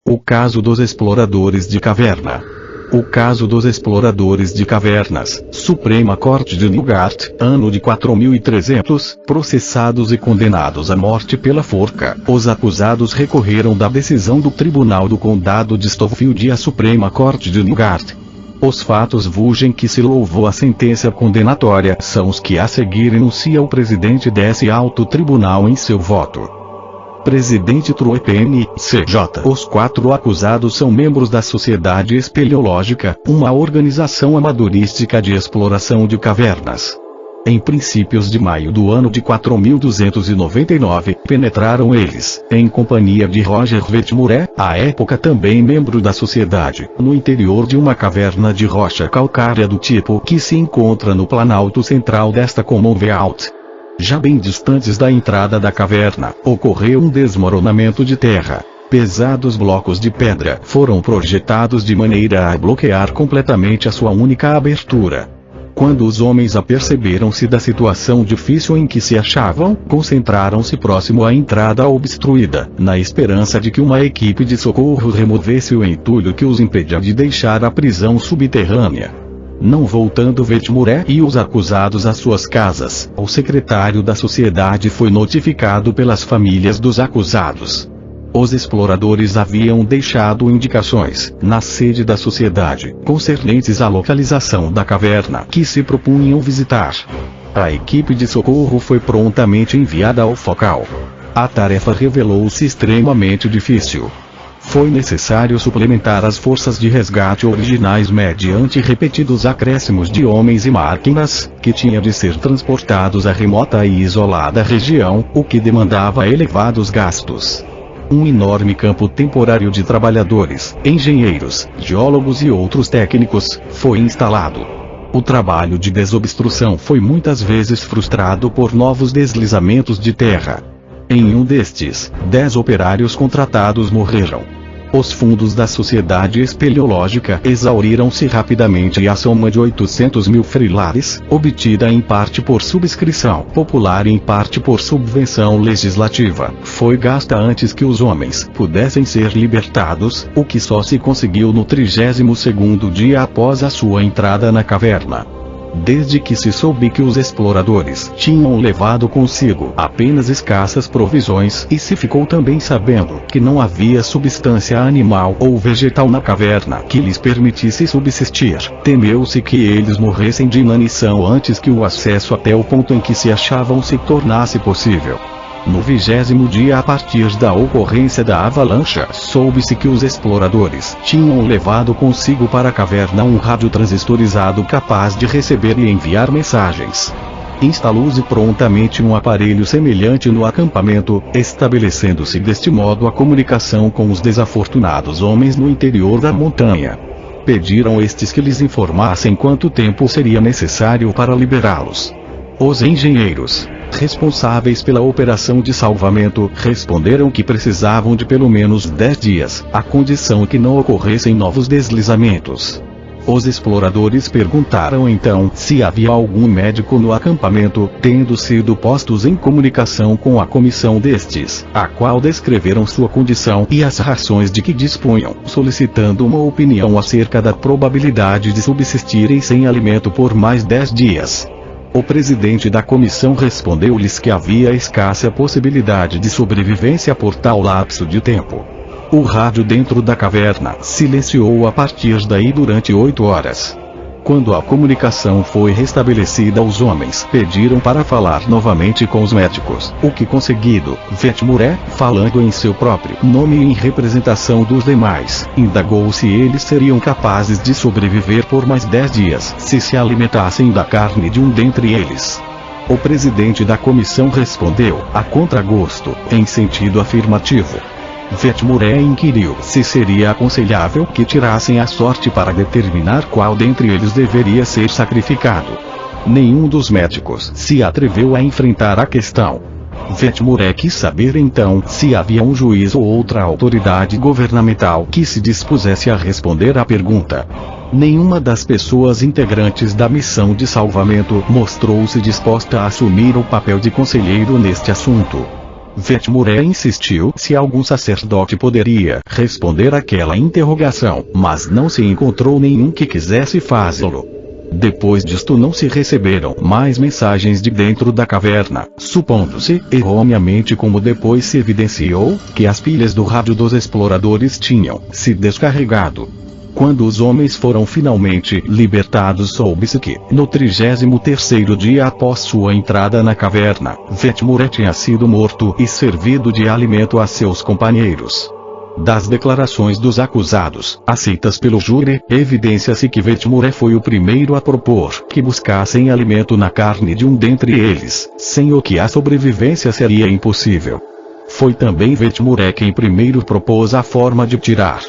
O caso dos exploradores de caverna. O caso dos exploradores de cavernas, Suprema Corte de Newgate, ano de 4300, processados e condenados à morte pela forca. Os acusados recorreram da decisão do Tribunal do Condado de Stouffville à Suprema Corte de Newgate. Os fatos vulgem que se louvou a sentença condenatória são os que a seguir enuncia o presidente desse alto tribunal em seu voto. Presidente Truepn, CJ. Os 4 acusados são membros da Sociedade Espeleológica, uma organização amadorística de exploração de cavernas. Em princípios de maio do ano de 4299, penetraram eles, em companhia de Roger Vetmure, à época também membro da sociedade, no interior de uma caverna de rocha calcária do tipo que se encontra no planalto central desta Commonwealth. Já bem distantes da entrada da caverna, ocorreu um desmoronamento de terra. Pesados blocos de pedra foram projetados de maneira a bloquear completamente a sua única abertura. Quando os homens aperceberam-se da situação difícil em que se achavam, concentraram-se próximo à entrada obstruída, na esperança de que uma equipe de socorro removesse o entulho que os impedia de deixar a prisão subterrânea. Não voltando Vetmure e os acusados às suas casas, o secretário da sociedade foi notificado pelas famílias dos acusados. Os exploradores haviam deixado indicações, na sede da sociedade, concernentes à localização da caverna que se propunham visitar. A equipe de socorro foi prontamente enviada ao focal. A tarefa revelou-se extremamente difícil. Foi necessário suplementar as forças de resgate originais mediante repetidos acréscimos de homens e máquinas, que tinham de ser transportados à remota e isolada região, o que demandava elevados gastos. Um enorme campo temporário de trabalhadores, engenheiros, geólogos e outros técnicos, foi instalado. O trabalho de desobstrução foi muitas vezes frustrado por novos deslizamentos de terra. Em um destes, 10 operários contratados morreram. Os fundos da Sociedade Espeleológica exauriram-se rapidamente e a soma de 800 mil freelares, obtida em parte por subscrição popular e em parte por subvenção legislativa, foi gasta antes que os homens pudessem ser libertados, o que só se conseguiu no 32º dia após a sua entrada na caverna. Desde que se soube que os exploradores tinham levado consigo apenas escassas provisões e se ficou também sabendo que não havia substância animal ou vegetal na caverna que lhes permitisse subsistir, temeu-se que eles morressem de inanição antes que o acesso até o ponto em que se achavam se tornasse possível. No 20º dia a partir da ocorrência da avalanche, soube-se que os exploradores tinham levado consigo para a caverna um rádio transistorizado capaz de receber e enviar mensagens. Instalou-se prontamente um aparelho semelhante no acampamento, estabelecendo-se deste modo a comunicação com os desafortunados homens no interior da montanha. Pediram estes que lhes informassem quanto tempo seria necessário para liberá-los. Os engenheiros, responsáveis pela operação de salvamento, responderam que precisavam de pelo menos 10 dias, à condição que não ocorressem novos deslizamentos. Os exploradores perguntaram então se havia algum médico no acampamento, tendo sido postos em comunicação com a comissão destes, a qual descreveram sua condição e as rações de que dispunham, solicitando uma opinião acerca da probabilidade de subsistirem sem alimento por mais 10 dias. O presidente da comissão respondeu-lhes que havia escassa possibilidade de sobrevivência por tal lapso de tempo. O rádio dentro da caverna silenciou a partir daí durante 8 horas. Quando a comunicação foi restabelecida, os homens pediram para falar novamente com os médicos, o que conseguido, Vetmure, falando em seu próprio nome e em representação dos demais, indagou se eles seriam capazes de sobreviver por mais 10 dias se alimentassem da carne de um dentre eles. O presidente da comissão respondeu, a contragosto, em sentido afirmativo. Vetmure inquiriu se seria aconselhável que tirassem a sorte para determinar qual dentre eles deveria ser sacrificado. Nenhum dos médicos se atreveu a enfrentar a questão. Vetmure quis saber então se havia um juiz ou outra autoridade governamental que se dispusesse a responder à pergunta. Nenhuma das pessoas integrantes da missão de salvamento mostrou-se disposta a assumir o papel de conselheiro neste assunto. Vetmure insistiu se algum sacerdote poderia responder àquela interrogação, mas não se encontrou nenhum que quisesse fazê-lo. Depois disto não se receberam mais mensagens de dentro da caverna, supondo-se, erroneamente como depois se evidenciou, que as pilhas do rádio dos exploradores tinham se descarregado. Quando os homens foram finalmente libertados, soube-se que, no 33º dia após sua entrada na caverna, Vetmure tinha sido morto e servido de alimento a seus companheiros. Das declarações dos acusados, aceitas pelo júri, evidencia-se que Vetmure foi o primeiro a propor que buscassem alimento na carne de um dentre eles, sem o que a sobrevivência seria impossível. Foi também Vetmure quem primeiro propôs a forma de tirar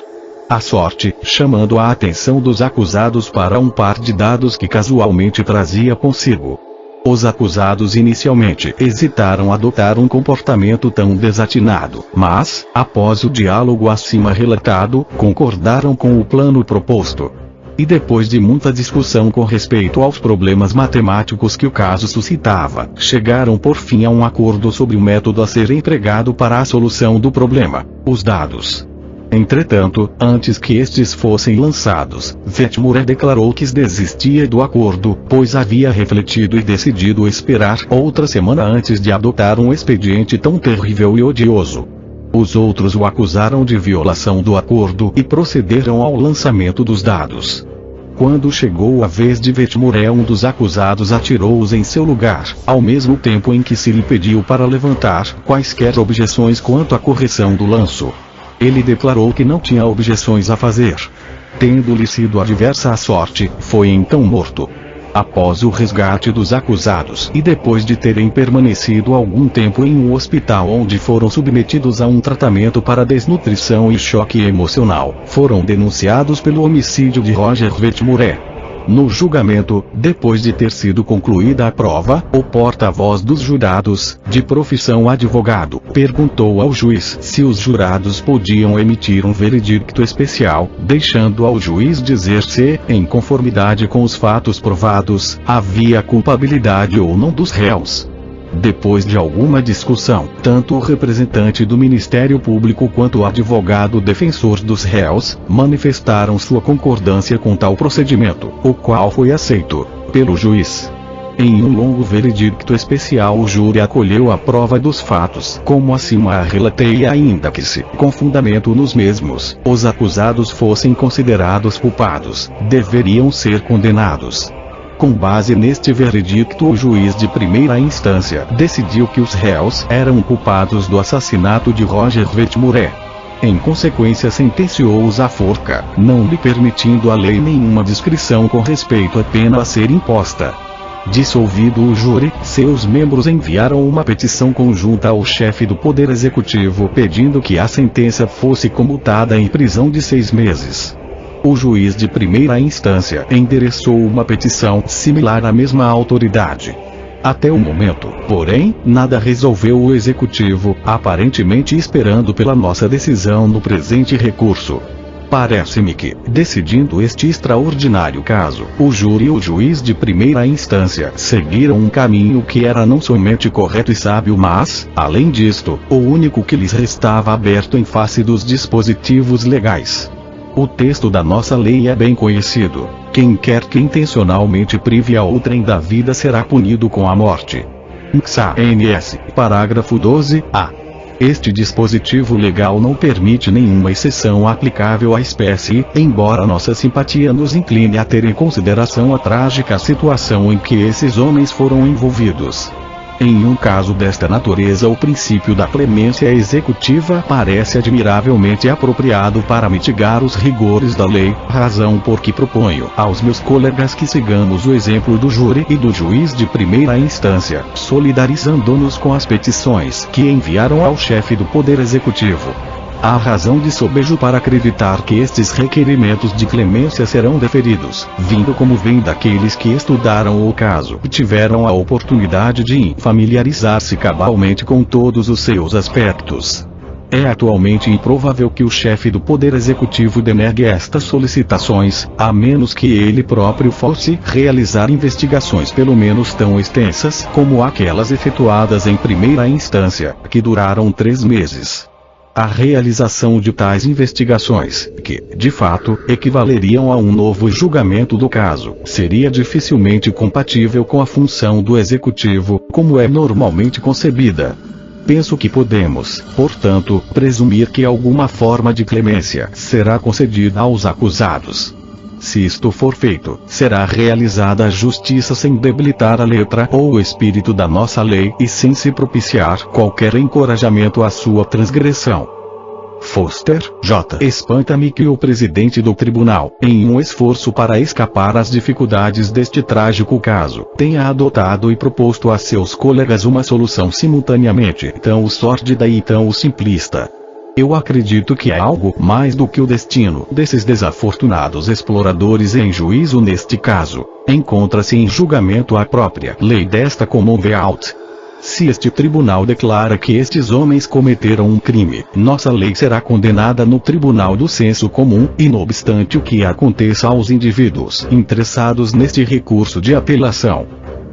a sorte, chamando a atenção dos acusados para um par de dados que casualmente trazia consigo. Os acusados inicialmente hesitaram adotar um comportamento tão desatinado, mas, após o diálogo acima relatado, concordaram com o plano proposto. E depois de muita discussão com respeito aos problemas matemáticos que o caso suscitava, chegaram por fim a um acordo sobre o método a ser empregado para a solução do problema: os dados. Entretanto, antes que estes fossem lançados, Vetmure declarou que desistia do acordo, pois havia refletido e decidido esperar outra semana antes de adotar um expediente tão terrível e odioso. Os outros o acusaram de violação do acordo e procederam ao lançamento dos dados. Quando chegou a vez de Vetmure, um dos acusados atirou-os em seu lugar, ao mesmo tempo em que se lhe pediu para levantar quaisquer objeções quanto à correção do lanço. Ele declarou que não tinha objeções a fazer. Tendo-lhe sido adversa a sorte, foi então morto. Após o resgate dos acusados e depois de terem permanecido algum tempo em um hospital onde foram submetidos a um tratamento para desnutrição e choque emocional, foram denunciados pelo homicídio de Roger Vetmure. No julgamento, depois de ter sido concluída a prova, o porta-voz dos jurados, de profissão advogado, perguntou ao juiz se os jurados podiam emitir um veredicto especial, deixando ao juiz dizer se, em conformidade com os fatos provados, havia culpabilidade ou não dos réus. Depois de alguma discussão, tanto o representante do Ministério Público quanto o advogado defensor dos réus, manifestaram sua concordância com tal procedimento, o qual foi aceito pelo juiz. Em um longo veredicto especial, o júri acolheu a prova dos fatos, como acima a relatei, ainda que se, com fundamento nos mesmos, os acusados fossem considerados culpados, deveriam ser condenados. Com base neste veredicto, o juiz de primeira instância decidiu que os réus eram culpados do assassinato de Roger Vetmure. Em consequência, sentenciou-os à forca, não lhe permitindo a lei nenhuma discrição com respeito à pena a ser imposta. Dissolvido o júri, seus membros enviaram uma petição conjunta ao chefe do Poder Executivo pedindo que a sentença fosse comutada em prisão de 6 meses. O juiz de primeira instância endereçou uma petição similar à mesma autoridade. Até o momento, porém, nada resolveu o executivo, aparentemente esperando pela nossa decisão no presente recurso. Parece-me que, decidindo este extraordinário caso, o júri e o juiz de primeira instância seguiram um caminho que era não somente correto e sábio, mas, além disto, o único que lhes restava aberto em face dos dispositivos legais. O texto da nossa lei é bem conhecido: quem quer que intencionalmente prive a outrem da vida será punido com a morte. NS, parágrafo 12-A. Este dispositivo legal não permite nenhuma exceção aplicável à espécie, embora nossa simpatia nos incline a ter em consideração a trágica situação em que esses homens foram envolvidos. Em um caso desta natureza, o princípio da clemência executiva parece admiravelmente apropriado para mitigar os rigores da lei, razão por que proponho aos meus colegas que sigamos o exemplo do júri e do juiz de primeira instância, solidarizando-nos com as petições que enviaram ao chefe do Poder Executivo. Há razão de sobejo para acreditar que estes requerimentos de clemência serão deferidos, vindo como vem daqueles que estudaram o caso e tiveram a oportunidade de familiarizar-se cabalmente com todos os seus aspectos. É atualmente improvável que o chefe do Poder Executivo denegue estas solicitações, a menos que ele próprio fosse realizar investigações pelo menos tão extensas como aquelas efetuadas em primeira instância, que duraram 3 meses. A realização de tais investigações, que, de fato, equivaleriam a um novo julgamento do caso, seria dificilmente compatível com a função do Executivo, como é normalmente concebida. Penso que podemos, portanto, presumir que alguma forma de clemência será concedida aos acusados. Se isto for feito, será realizada a justiça sem debilitar a letra ou o espírito da nossa lei e sem se propiciar qualquer encorajamento à sua transgressão. Foster, J. Espanta-me que o presidente do tribunal, em um esforço para escapar às dificuldades deste trágico caso, tenha adotado e proposto a seus colegas uma solução simultaneamente tão sórdida e tão simplista. Eu acredito que é algo mais do que o destino desses desafortunados exploradores em juízo neste caso. Encontra-se em julgamento a própria lei desta Commonwealth. Se este tribunal declara que estes homens cometeram um crime, nossa lei será condenada no tribunal do senso comum, e não obstante o que aconteça aos indivíduos interessados neste recurso de apelação.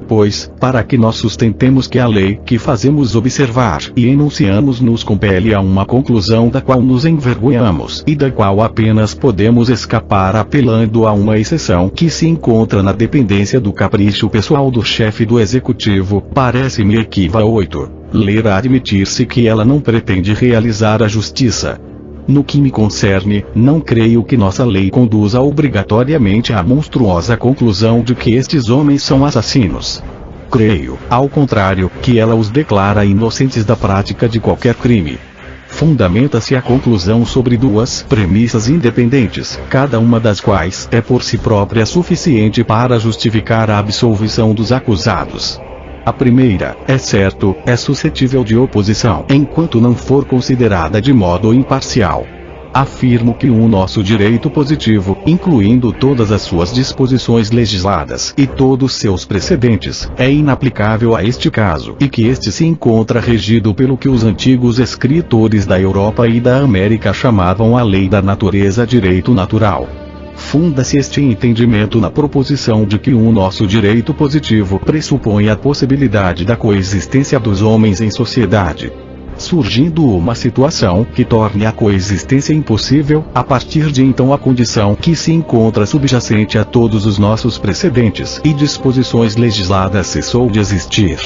Pois, para que nós sustentemos que a lei que fazemos observar e enunciamos nos compele a uma conclusão da qual nos envergonhamos e da qual apenas podemos escapar apelando a uma exceção que se encontra na dependência do capricho pessoal do chefe do executivo, parece-me equívoco 8. Ler a admitir-se que ela não pretende realizar a justiça. No que me concerne, não creio que nossa lei conduza obrigatoriamente à monstruosa conclusão de que estes homens são assassinos. Creio, ao contrário, que ela os declara inocentes da prática de qualquer crime. Fundamenta-se a conclusão sobre 2 premissas independentes, cada uma das quais é por si própria suficiente para justificar a absolvição dos acusados. A primeira, é certo, é suscetível de oposição enquanto não for considerada de modo imparcial. Afirmo que o nosso direito positivo, incluindo todas as suas disposições legisladas e todos seus precedentes, é inaplicável a este caso e que este se encontra regido pelo que os antigos escritores da Europa e da América chamavam a lei da natureza, direito natural. Funda-se este entendimento na proposição de que o nosso direito positivo pressupõe a possibilidade da coexistência dos homens em sociedade. Surgindo uma situação que torne a coexistência impossível, a partir de então a condição que se encontra subjacente a todos os nossos precedentes e disposições legisladas cessou de existir.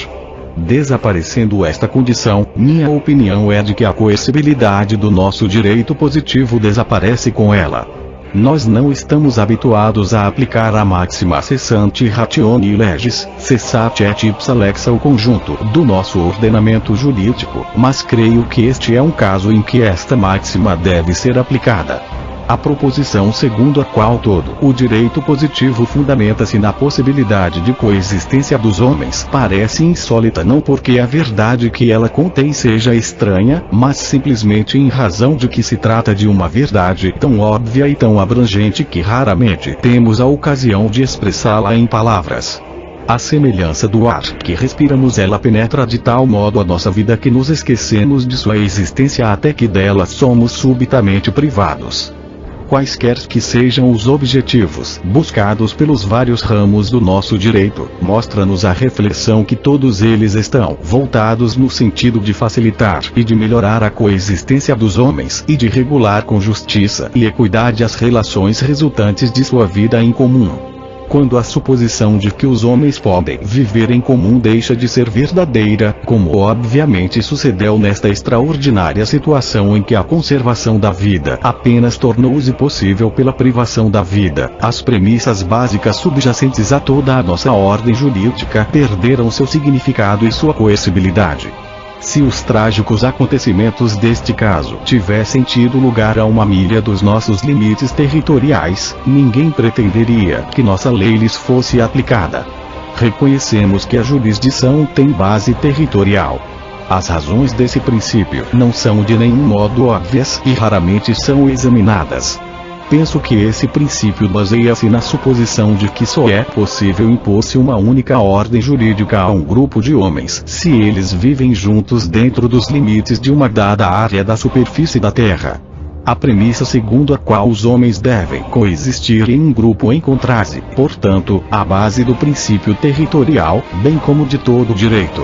Desaparecendo esta condição, minha opinião é de que a coercibilidade do nosso direito positivo desaparece com ela. Nós não estamos habituados a aplicar a máxima cessante ratione legis, cessat et ipsa lex ao conjunto do nosso ordenamento jurídico, mas creio que este é um caso em que esta máxima deve ser aplicada. A proposição segundo a qual todo o direito positivo fundamenta-se na possibilidade de coexistência dos homens parece insólita não porque a verdade que ela contém seja estranha, mas simplesmente em razão de que se trata de uma verdade tão óbvia e tão abrangente que raramente temos a ocasião de expressá-la em palavras. A semelhança do ar que respiramos, ela penetra de tal modo a nossa vida que nos esquecemos de sua existência até que dela somos subitamente privados. Quaisquer que sejam os objetivos buscados pelos vários ramos do nosso direito, mostra-nos a reflexão que todos eles estão voltados no sentido de facilitar e de melhorar a coexistência dos homens e de regular com justiça e equidade as relações resultantes de sua vida em comum. Quando a suposição de que os homens podem viver em comum deixa de ser verdadeira, como obviamente sucedeu nesta extraordinária situação em que a conservação da vida apenas tornou-se possível pela privação da vida, as premissas básicas subjacentes a toda a nossa ordem jurídica perderam seu significado e sua coercibilidade. Se os trágicos acontecimentos deste caso tivessem tido lugar a 1 milha dos nossos limites territoriais, ninguém pretenderia que nossa lei lhes fosse aplicada. Reconhecemos que a jurisdição tem base territorial. As razões desse princípio não são de nenhum modo óbvias e raramente são examinadas. Penso que esse princípio baseia-se na suposição de que só é possível impor-se uma única ordem jurídica a um grupo de homens se eles vivem juntos dentro dos limites de uma dada área da superfície da Terra. A premissa segundo a qual os homens devem coexistir em um grupo encontra-se, portanto, à base do princípio territorial, bem como de todo o direito.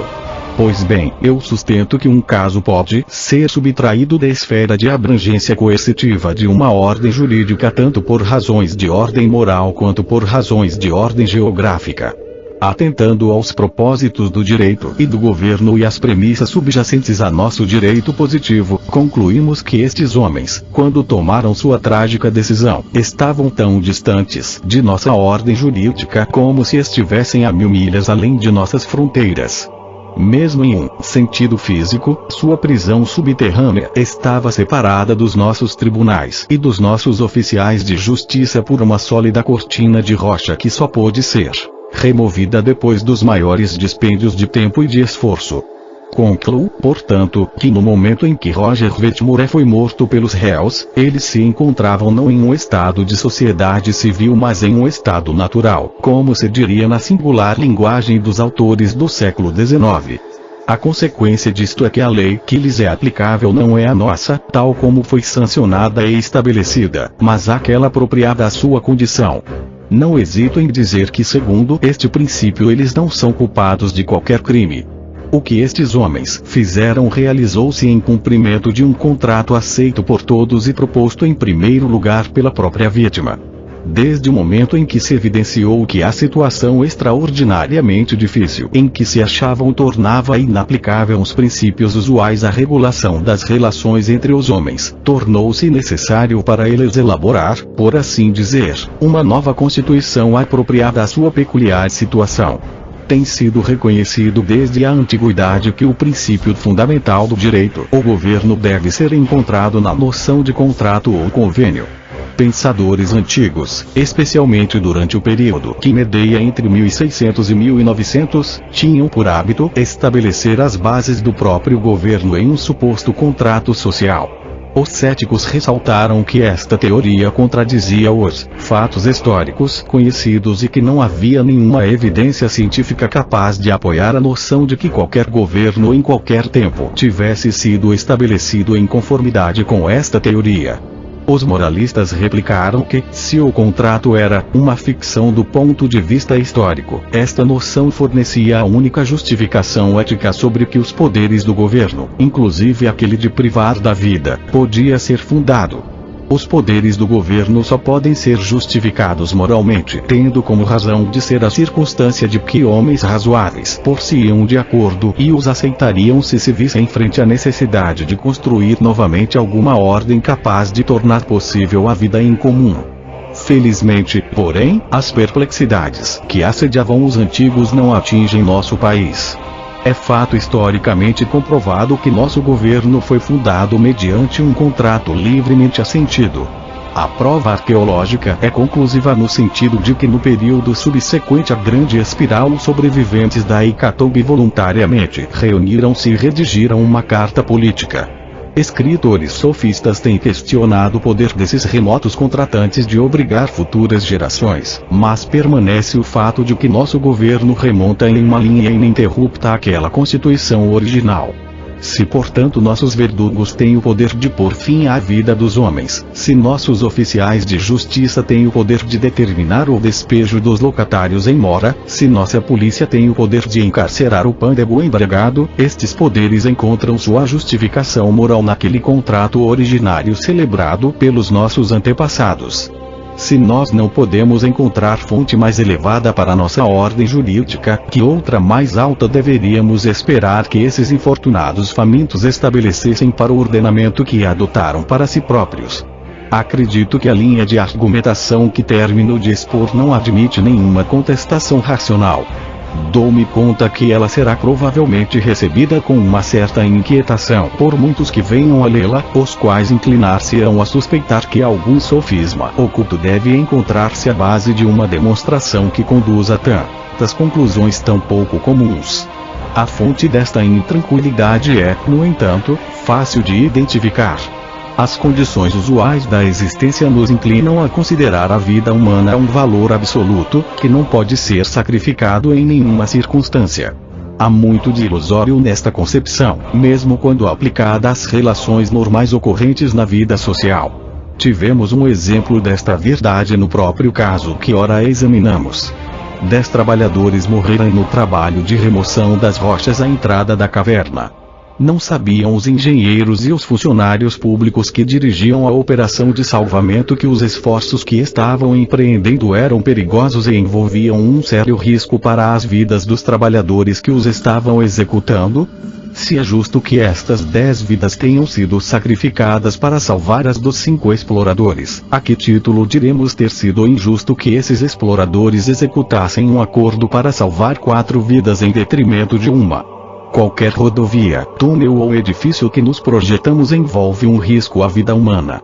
Pois bem, eu sustento que um caso pode ser subtraído da esfera de abrangência coercitiva de uma ordem jurídica tanto por razões de ordem moral quanto por razões de ordem geográfica. Atentando aos propósitos do direito e do governo e às premissas subjacentes a nosso direito positivo, concluímos que estes homens, quando tomaram sua trágica decisão, estavam tão distantes de nossa ordem jurídica como se estivessem a 1000 milhas além de nossas fronteiras. Mesmo em um sentido físico, sua prisão subterrânea estava separada dos nossos tribunais e dos nossos oficiais de justiça por uma sólida cortina de rocha que só pôde ser removida depois dos maiores dispêndios de tempo e de esforço. Concluo, portanto, que no momento em que Roger Wetmore foi morto pelos réus, eles se encontravam não em um estado de sociedade civil mas em um estado natural, como se diria na singular linguagem dos autores do século XIX. A consequência disto é que a lei que lhes é aplicável não é a nossa, tal como foi sancionada e estabelecida, mas aquela apropriada à sua condição. Não hesito em dizer que segundo este princípio eles não são culpados de qualquer crime. O que estes homens fizeram realizou-se em cumprimento de um contrato aceito por todos e proposto em primeiro lugar pela própria vítima. Desde o momento em que se evidenciou que a situação extraordinariamente difícil em que se achavam tornava inaplicável os princípios usuais à regulação das relações entre os homens, tornou-se necessário para eles elaborar, por assim dizer, uma nova constituição apropriada à sua peculiar situação. Tem sido reconhecido desde a antiguidade que o princípio fundamental do direito ou governo deve ser encontrado na noção de contrato ou convênio. Pensadores antigos, especialmente durante o período que medeia entre 1600 e 1900, tinham por hábito estabelecer as bases do próprio governo em um suposto contrato social. Os céticos ressaltaram que esta teoria contradizia os fatos históricos conhecidos e que não havia nenhuma evidência científica capaz de apoiar a noção de que qualquer governo em qualquer tempo tivesse sido estabelecido em conformidade com esta teoria. Os moralistas replicaram que, se o contrato era uma ficção do ponto de vista histórico, esta noção fornecia a única justificação ética sobre que os poderes do governo, inclusive aquele de privar da vida, podia ser fundado. Os poderes do governo só podem ser justificados moralmente, tendo como razão de ser a circunstância de que homens razoáveis por-se-iam de acordo e os aceitariam se vissem frente à necessidade de construir novamente alguma ordem capaz de tornar possível a vida em comum. Felizmente, porém, as perplexidades que assediavam os antigos não atingem nosso país. É fato historicamente comprovado que nosso governo foi fundado mediante um contrato livremente assentido. A prova arqueológica é conclusiva no sentido de que no período subsequente à grande espiral os sobreviventes da hecatombe voluntariamente reuniram-se e redigiram uma carta política. Escritores sofistas têm questionado o poder desses remotos contratantes de obrigar futuras gerações, mas permanece o fato de que nosso governo remonta em uma linha ininterrupta àquela Constituição original. Se portanto nossos verdugos têm o poder de pôr fim à vida dos homens, se nossos oficiais de justiça têm o poder de determinar o despejo dos locatários em mora, se nossa polícia tem o poder de encarcerar o pândego embriagado, estes poderes encontram sua justificação moral naquele contrato originário celebrado pelos nossos antepassados. Se nós não podemos encontrar fonte mais elevada para nossa ordem jurídica, que outra mais alta deveríamos esperar que esses infortunados famintos estabelecessem para o ordenamento que adotaram para si próprios? Acredito que a linha de argumentação que termino de expor não admite nenhuma contestação racional. Dou-me conta que ela será provavelmente recebida com uma certa inquietação por muitos que venham a lê-la, os quais inclinar-se-ão a suspeitar que algum sofisma oculto deve encontrar-se à base de uma demonstração que conduza a tantas conclusões tão pouco comuns. A fonte desta intranquilidade é, no entanto, fácil de identificar. As condições usuais da existência nos inclinam a considerar a vida humana um valor absoluto, que não pode ser sacrificado em nenhuma circunstância. Há muito de ilusório nesta concepção, mesmo quando aplicada às relações normais ocorrentes na vida social. Tivemos um exemplo desta verdade no próprio caso que ora examinamos. 10 trabalhadores morreram no trabalho de remoção das rochas à entrada da caverna. Não sabiam os engenheiros e os funcionários públicos que dirigiam a operação de salvamento que os esforços que estavam empreendendo eram perigosos e envolviam um sério risco para as vidas dos trabalhadores que os estavam executando? Se é justo que estas 10 vidas tenham sido sacrificadas para salvar as dos 5 exploradores, a que título diremos ter sido injusto que esses exploradores executassem um acordo para salvar 4 vidas em detrimento de uma? Qualquer rodovia, túnel ou edifício que nos projetamos envolve um risco à vida humana.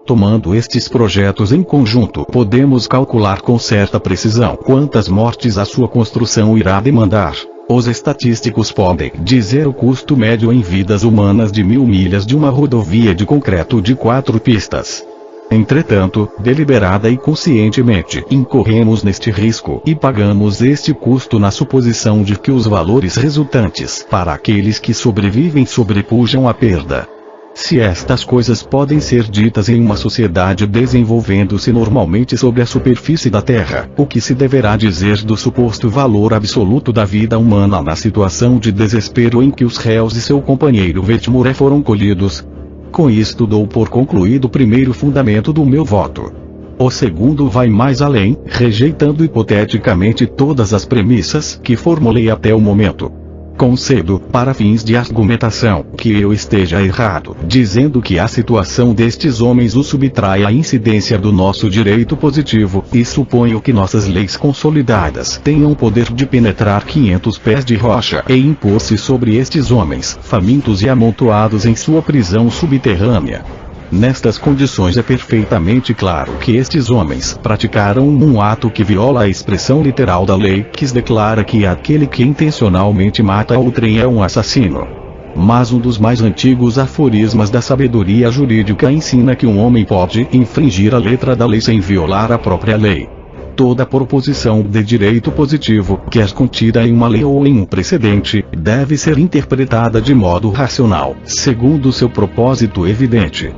Tomando estes projetos em conjunto, podemos calcular com certa precisão quantas mortes a sua construção irá demandar. Os estatísticos podem dizer o custo médio em vidas humanas de 1000 milhas de uma rodovia de concreto de 4 pistas. Entretanto, deliberada e conscientemente, incorremos neste risco e pagamos este custo na suposição de que os valores resultantes para aqueles que sobrevivem sobrepujam a perda. Se estas coisas podem ser ditas em uma sociedade desenvolvendo-se normalmente sobre a superfície da Terra, o que se deverá dizer do suposto valor absoluto da vida humana na situação de desespero em que os réus e seu companheiro Vetmore foram colhidos? Com isto dou por concluído o primeiro fundamento do meu voto. O segundo vai mais além, rejeitando hipoteticamente todas as premissas que formulei até o momento. Concedo, para fins de argumentação, que eu esteja errado, dizendo que a situação destes homens o subtrai à incidência do nosso direito positivo, e suponho que nossas leis consolidadas tenham poder de penetrar 500 pés de rocha e impor-se sobre estes homens, famintos e amontoados em sua prisão subterrânea. Nestas condições é perfeitamente claro que estes homens praticaram um ato que viola a expressão literal da lei, que declara que aquele que intencionalmente mata outrem é um assassino. Mas um dos mais antigos aforismas da sabedoria jurídica ensina que um homem pode infringir a letra da lei sem violar a própria lei. Toda proposição de direito positivo, quer contida em uma lei ou em um precedente, deve ser interpretada de modo racional, segundo seu propósito evidente.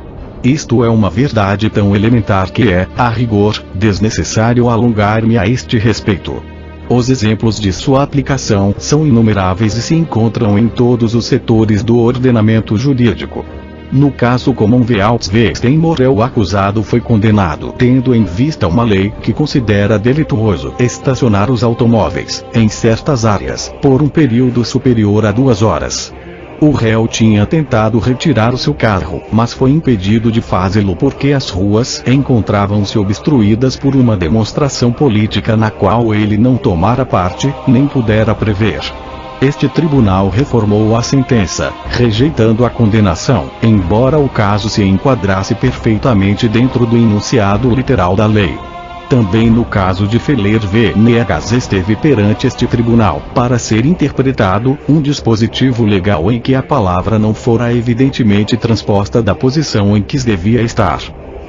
Isto é uma verdade tão elementar que é, a rigor, desnecessário alongar-me a este respeito. Os exemplos de sua aplicação são inumeráveis e se encontram em todos os setores do ordenamento jurídico. No caso comum de Altweistenmore, o acusado foi condenado tendo em vista uma lei que considera delituoso estacionar os automóveis, em certas áreas, por um período superior a 2 horas. O réu tinha tentado retirar o seu carro, mas foi impedido de fazê-lo porque as ruas encontravam-se obstruídas por uma demonstração política na qual ele não tomara parte, nem pudera prever. Este tribunal reformou a sentença, rejeitando a condenação, embora o caso se enquadrasse perfeitamente dentro do enunciado literal da lei. Também no caso de Feller Venegas esteve perante este tribunal, para ser interpretado, um dispositivo legal em que a palavra não fora evidentemente transposta da posição em que devia estar.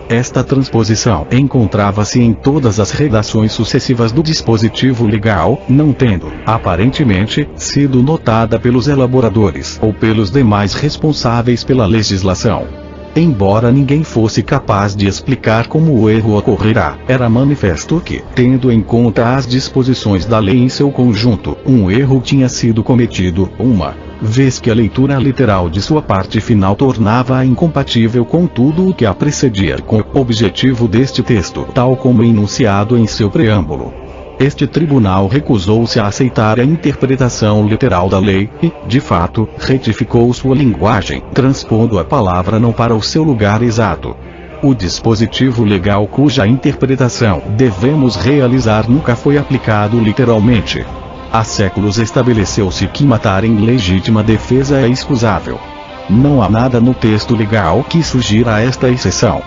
Esta transposição encontrava-se em todas as redações sucessivas do dispositivo legal, não tendo, aparentemente, sido notada pelos elaboradores ou pelos demais responsáveis pela legislação. Embora ninguém fosse capaz de explicar como o erro ocorrerá, era manifesto que, tendo em conta as disposições da lei em seu conjunto, um erro tinha sido cometido, uma vez que a leitura literal de sua parte final tornava-a incompatível com tudo o que a precedia com o objetivo deste texto, tal como enunciado em seu preâmbulo. Este tribunal recusou-se a aceitar a interpretação literal da lei, e, de fato, retificou sua linguagem, transpondo a palavra não para o seu lugar exato. O dispositivo legal cuja interpretação devemos realizar nunca foi aplicado literalmente. Há séculos estabeleceu-se que matar em legítima defesa é excusável. Não há nada no texto legal que sugira esta exceção.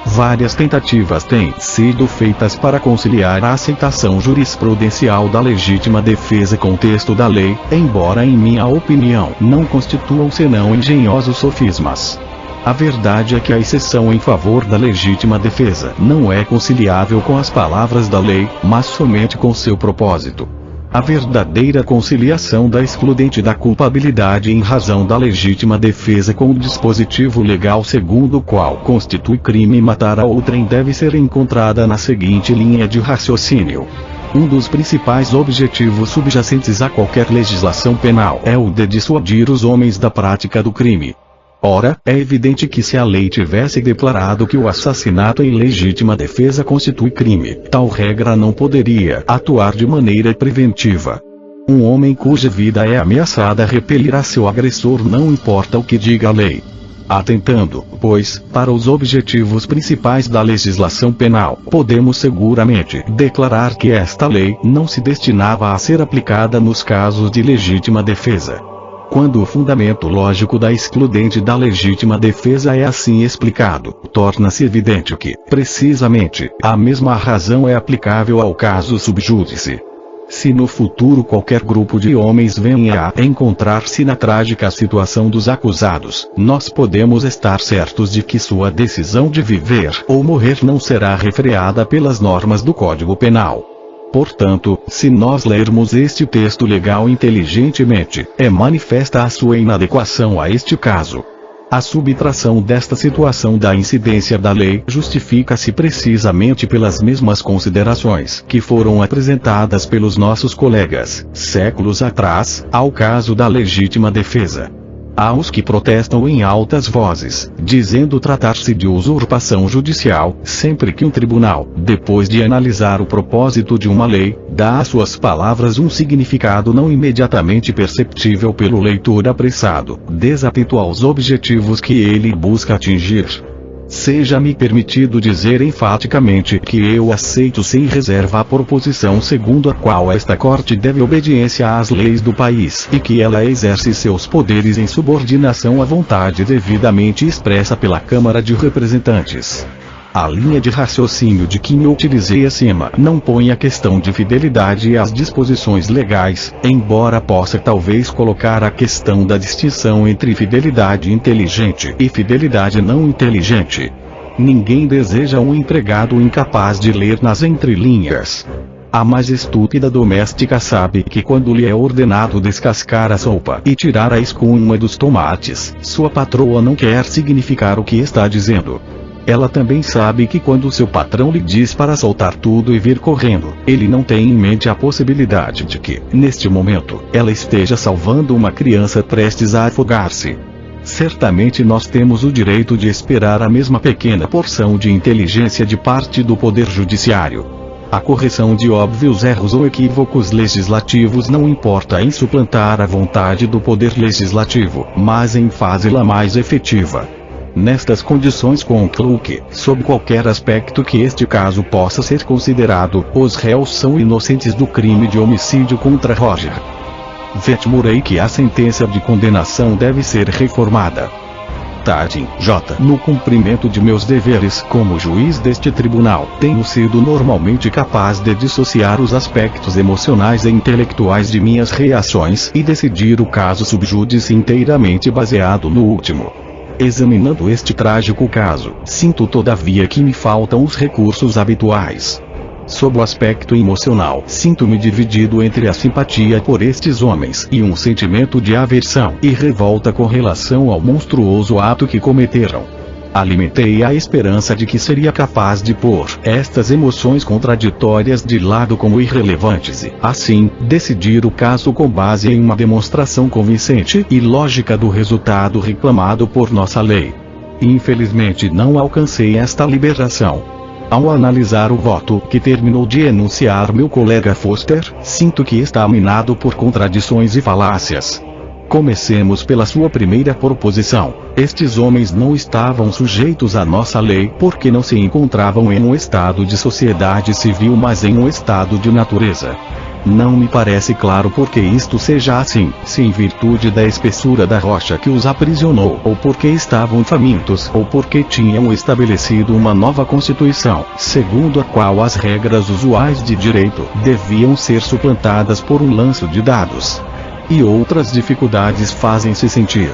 Várias tentativas têm sido feitas para conciliar a aceitação jurisprudencial da legítima defesa com o texto da lei, embora em minha opinião não constituam senão engenhosos sofismas. A verdade é que a exceção em favor da legítima defesa não é conciliável com as palavras da lei, mas somente com seu propósito. A verdadeira conciliação da excludente da culpabilidade em razão da legítima defesa com o dispositivo legal segundo o qual constitui crime matar a outrem deve ser encontrada na seguinte linha de raciocínio. Um dos principais objetivos subjacentes a qualquer legislação penal é o de dissuadir os homens da prática do crime. Ora, é evidente que se a lei tivesse declarado que o assassinato em legítima defesa constitui crime, tal regra não poderia atuar de maneira preventiva. Um homem cuja vida é ameaçada repelirá seu agressor não importa o que diga a lei. Atentando, pois, para os objetivos principais da legislação penal, podemos seguramente declarar que esta lei não se destinava a ser aplicada nos casos de legítima defesa. Quando o fundamento lógico da excludente da legítima defesa é assim explicado, torna-se evidente que, precisamente, a mesma razão é aplicável ao caso sub judice. Se no futuro qualquer grupo de homens venha a encontrar-se na trágica situação dos acusados, nós podemos estar certos de que sua decisão de viver ou morrer não será refreada pelas normas do Código Penal. Portanto, se nós lermos este texto legal inteligentemente, é manifesta a sua inadequação a este caso. A subtração desta situação da incidência da lei justifica-se precisamente pelas mesmas considerações que foram apresentadas pelos nossos colegas, séculos atrás, ao caso da legítima defesa. Há os que protestam em altas vozes, dizendo tratar-se de usurpação judicial, sempre que um tribunal, depois de analisar o propósito de uma lei, dá às suas palavras um significado não imediatamente perceptível pelo leitor apressado, desatento aos objetivos que ele busca atingir. Seja-me permitido dizer enfaticamente que eu aceito sem reserva a proposição segundo a qual esta Corte deve obediência às leis do país e que ela exerce seus poderes em subordinação à vontade devidamente expressa pela Câmara de Representantes. A linha de raciocínio de que me utilizei acima não põe a questão de fidelidade às disposições legais, embora possa talvez colocar a questão da distinção entre fidelidade inteligente e fidelidade não inteligente. Ninguém deseja um empregado incapaz de ler nas entrelinhas. A mais estúpida doméstica sabe que quando lhe é ordenado descascar a sopa e tirar a escuma dos tomates, sua patroa não quer significar o que está dizendo. Ela também sabe que quando seu patrão lhe diz para soltar tudo e vir correndo, ele não tem em mente a possibilidade de que, neste momento, ela esteja salvando uma criança prestes a afogar-se. Certamente nós temos o direito de esperar a mesma pequena porção de inteligência de parte do Poder Judiciário. A correção de óbvios erros ou equívocos legislativos não importa em suplantar a vontade do Poder Legislativo, mas em fazê-la mais efetiva. Nestas condições concluo que, sob qualquer aspecto que este caso possa ser considerado, os réus são inocentes do crime de homicídio contra Roger Vetmurray, que a sentença de condenação deve ser reformada. Tadin J. No cumprimento de meus deveres como juiz deste tribunal, tenho sido normalmente capaz de dissociar os aspectos emocionais e intelectuais de minhas reações e decidir o caso sub judice inteiramente baseado no último. Examinando este trágico caso, sinto todavia que me faltam os recursos habituais. Sob o aspecto emocional, sinto-me dividido entre a simpatia por estes homens e um sentimento de aversão e revolta com relação ao monstruoso ato que cometeram. Alimentei a esperança de que seria capaz de pôr estas emoções contraditórias de lado como irrelevantes e, assim, decidir o caso com base em uma demonstração convincente e lógica do resultado reclamado por nossa lei. Infelizmente não alcancei esta liberação. Ao analisar o voto que terminou de enunciar meu colega Foster, sinto que está minado por contradições e falácias. Comecemos pela sua primeira proposição. Estes homens não estavam sujeitos à nossa lei porque não se encontravam em um estado de sociedade civil, mas em um estado de natureza. Não me parece claro porque isto seja assim, se em virtude da espessura da rocha que os aprisionou, ou porque estavam famintos, ou porque tinham estabelecido uma nova constituição, segundo a qual as regras usuais de direito deviam ser suplantadas por um lanço de dados. E outras dificuldades fazem-se sentir.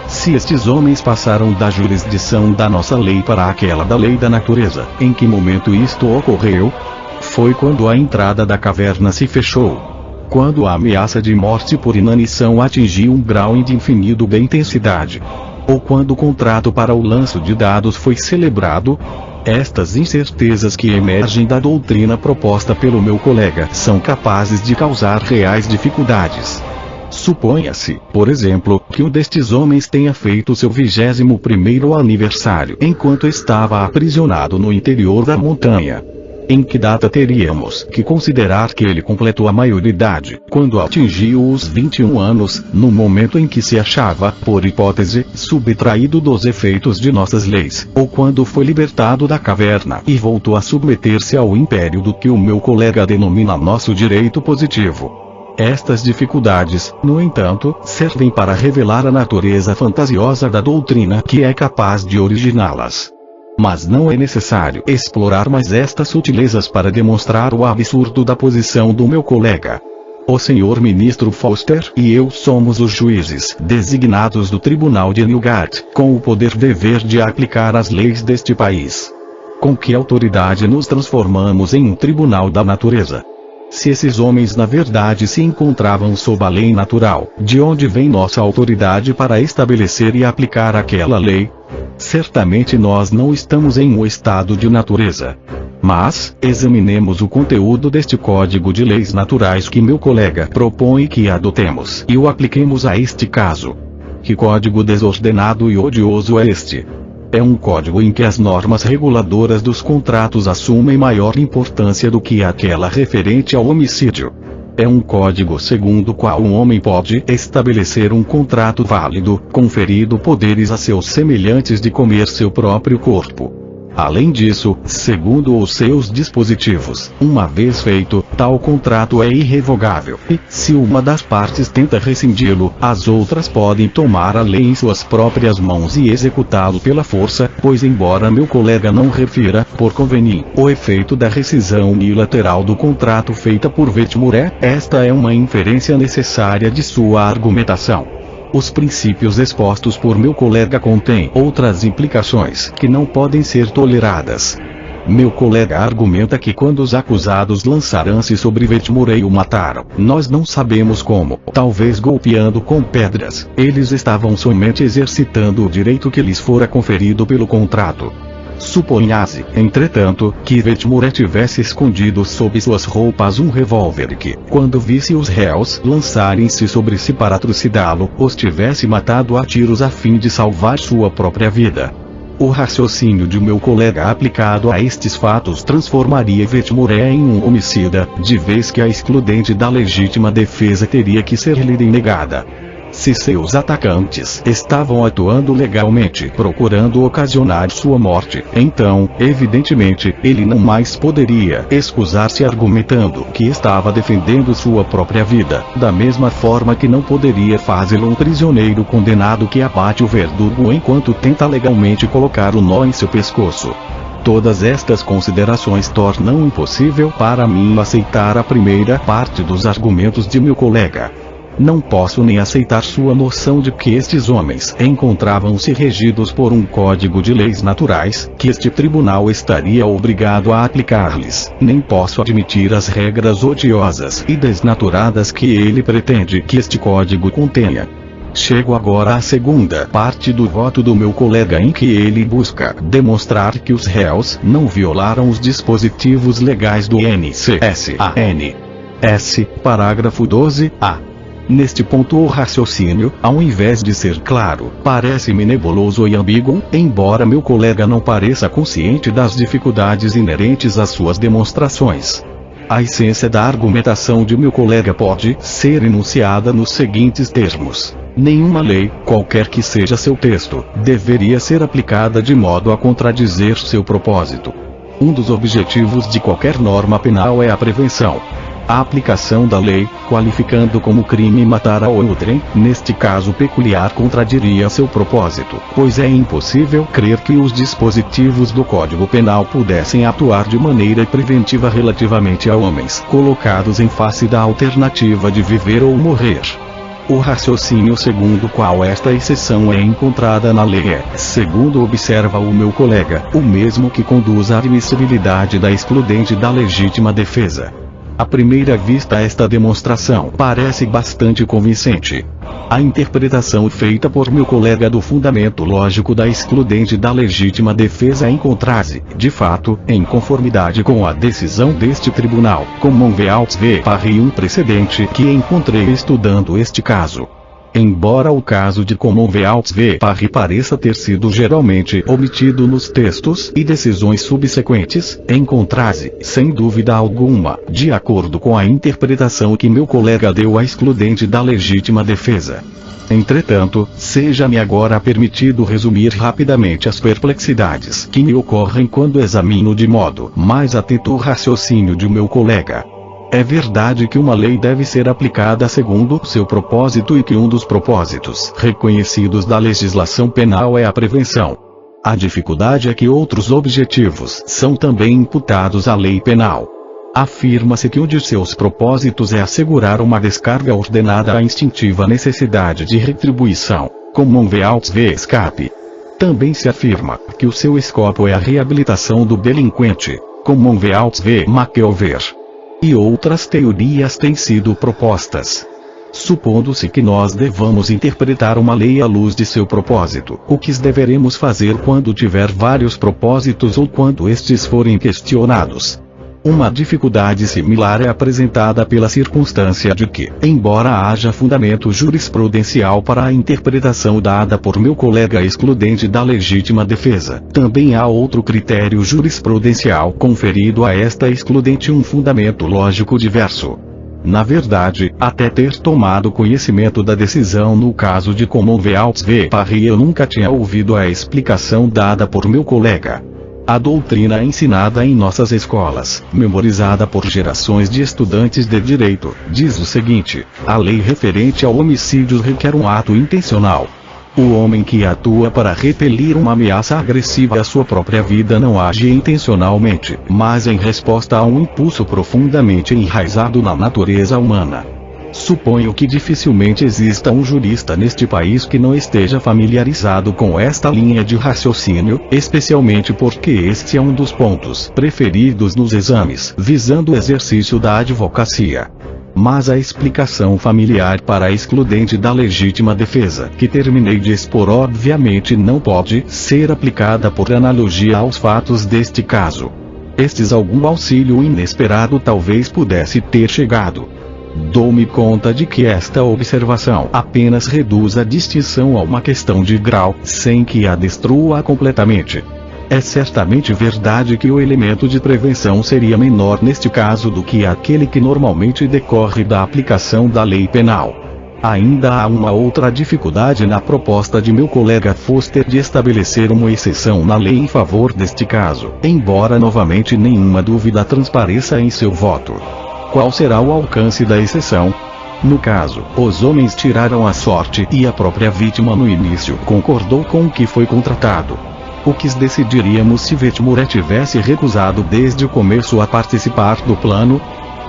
Se estes homens passaram da jurisdição da nossa lei para aquela da lei da natureza, em que momento isto ocorreu? Foi quando a entrada da caverna se fechou. Quando a ameaça de morte por inanição atingiu um grau indefinido de intensidade. Ou quando o contrato para o lanço de dados foi celebrado. Estas incertezas que emergem da doutrina proposta pelo meu colega são capazes de causar reais dificuldades. Suponha-se, por exemplo, que um destes homens tenha feito seu 21º aniversário enquanto estava aprisionado no interior da montanha. Em que data teríamos que considerar que ele completou a maioridade, quando atingiu os 21 anos, no momento em que se achava, por hipótese, subtraído dos efeitos de nossas leis, ou quando foi libertado da caverna e voltou a submeter-se ao império do que o meu colega denomina nosso direito positivo. Estas dificuldades, no entanto, servem para revelar a natureza fantasiosa da doutrina que é capaz de originá-las. Mas não é necessário explorar mais estas sutilezas para demonstrar o absurdo da posição do meu colega. O senhor ministro Foster e eu somos os juízes designados do Tribunal de Newgate, com o dever de aplicar as leis deste país. Com que autoridade nos transformamos em um tribunal da natureza? Se esses homens na verdade se encontravam sob a lei natural, de onde vem nossa autoridade para estabelecer e aplicar aquela lei? Certamente nós não estamos em um estado de natureza. Mas, examinemos o conteúdo deste código de leis naturais que meu colega propõe que adotemos e o apliquemos a este caso. Que código desordenado e odioso é este? É um código em que as normas reguladoras dos contratos assumem maior importância do que aquela referente ao homicídio. É um código segundo o qual um homem pode estabelecer um contrato válido, conferindo poderes a seus semelhantes de comer seu próprio corpo. Além disso, segundo os seus dispositivos, uma vez feito, tal contrato é irrevogável, e, se uma das partes tenta rescindi-lo, as outras podem tomar a lei em suas próprias mãos e executá-lo pela força, pois embora meu colega não refira, por conveniente, o efeito da rescisão unilateral do contrato feita por Vetmure, esta é uma inferência necessária de sua argumentação. Os princípios expostos por meu colega contêm outras implicações que não podem ser toleradas. Meu colega argumenta que quando os acusados lançaram-se sobre Vetmure e o mataram, nós não sabemos como, talvez golpeando com pedras, eles estavam somente exercitando o direito que lhes fora conferido pelo contrato. Suponha-se, entretanto, que Vetmure tivesse escondido sob suas roupas um revólver e que, quando visse os réus lançarem-se sobre si para trucidá-lo, os tivesse matado a tiros a fim de salvar sua própria vida. O raciocínio de meu colega aplicado a estes fatos transformaria Vetmure em um homicida, de vez que a excludente da legítima defesa teria que ser-lhe denegada. Se seus atacantes estavam atuando legalmente, procurando ocasionar sua morte, então, evidentemente, ele não mais poderia excusar-se argumentando que estava defendendo sua própria vida, da mesma forma que não poderia fazê-lo um prisioneiro condenado que abate o verdugo enquanto tenta legalmente colocar o nó em seu pescoço. Todas estas considerações tornam impossível para mim aceitar a primeira parte dos argumentos de meu colega. Não posso nem aceitar sua noção de que estes homens encontravam-se regidos por um código de leis naturais, que este tribunal estaria obrigado a aplicar-lhes, nem posso admitir as regras odiosas e desnaturadas que ele pretende que este código contenha. Chego agora à segunda parte do voto do meu colega em que ele busca demonstrar que os réus não violaram os dispositivos legais do NCSAN. Parágrafo 12-A. Neste ponto o raciocínio, ao invés de ser claro, parece-me nebuloso e ambíguo, embora meu colega não pareça consciente das dificuldades inerentes às suas demonstrações. A essência da argumentação de meu colega pode ser enunciada nos seguintes termos. Nenhuma lei, qualquer que seja seu texto, deveria ser aplicada de modo a contradizer seu propósito. Um dos objetivos de qualquer norma penal é a prevenção. A aplicação da lei, qualificando como crime matar a outrem, neste caso peculiar contradiria seu propósito, pois é impossível crer que os dispositivos do Código Penal pudessem atuar de maneira preventiva relativamente a homens colocados em face da alternativa de viver ou morrer. O raciocínio segundo o qual esta exceção é encontrada na lei é, segundo observa o meu colega, o mesmo que conduz à admissibilidade da excludente da legítima defesa. À primeira vista esta demonstração parece bastante convincente. A interpretação feita por meu colega do fundamento lógico da excludente da legítima defesa encontra-se, de fato, em conformidade com a decisão deste tribunal, Commonwealth v. Parry, um precedente que encontrei estudando este caso. Embora o caso de Commonwealth v. Parry pareça ter sido geralmente omitido nos textos e decisões subsequentes, encontra-se, sem dúvida alguma, de acordo com a interpretação que meu colega deu à excludente da legítima defesa. Entretanto, seja-me agora permitido resumir rapidamente as perplexidades que me ocorrem quando examino de modo mais atento o raciocínio de meu colega. É verdade que uma lei deve ser aplicada segundo seu propósito e que um dos propósitos reconhecidos da legislação penal é a prevenção. A dificuldade é que outros objetivos são também imputados à lei penal. Afirma-se que um de seus propósitos é assegurar uma descarga ordenada à instintiva necessidade de retribuição, Commonwealth v. Escape. Também se afirma que o seu escopo é a reabilitação do delinquente, Commonwealth v. McKelver. E outras teorias têm sido propostas. Supondo-se que nós devamos interpretar uma lei à luz de seu propósito, o que deveremos fazer quando tiver vários propósitos ou quando estes forem questionados? Uma dificuldade similar é apresentada pela circunstância de que, embora haja fundamento jurisprudencial para a interpretação dada por meu colega excludente da legítima defesa, também há outro critério jurisprudencial conferido a esta excludente, um fundamento lógico diverso. Na verdade, até ter tomado conhecimento da decisão no caso de Commonwealth v. Parry, eu nunca tinha ouvido a explicação dada por meu colega. A doutrina ensinada em nossas escolas, memorizada por gerações de estudantes de direito, diz o seguinte: a lei referente ao homicídio requer um ato intencional. O homem que atua para repelir uma ameaça agressiva à sua própria vida não age intencionalmente, mas em resposta a um impulso profundamente enraizado na natureza humana. Suponho que dificilmente exista um jurista neste país que não esteja familiarizado com esta linha de raciocínio, especialmente porque este é um dos pontos preferidos nos exames visando o exercício da advocacia. Mas a explicação familiar para a excludente da legítima defesa que terminei de expor obviamente não pode ser aplicada por analogia aos fatos deste caso. Estes algum auxílio inesperado talvez pudesse ter chegado. Dou-me conta de que esta observação apenas reduz a distinção a uma questão de grau, sem que a destrua completamente. É certamente verdade que o elemento de prevenção seria menor neste caso do que aquele que normalmente decorre da aplicação da lei penal. Ainda há uma outra dificuldade na proposta de meu colega Foster de estabelecer uma exceção na lei em favor deste caso, embora novamente nenhuma dúvida transpareça em seu voto. Qual será o alcance da exceção? No caso, os homens tiraram a sorte e a própria vítima no início concordou com o que foi contratado. O que decidiríamos se Vetmure tivesse recusado desde o começo a participar do plano?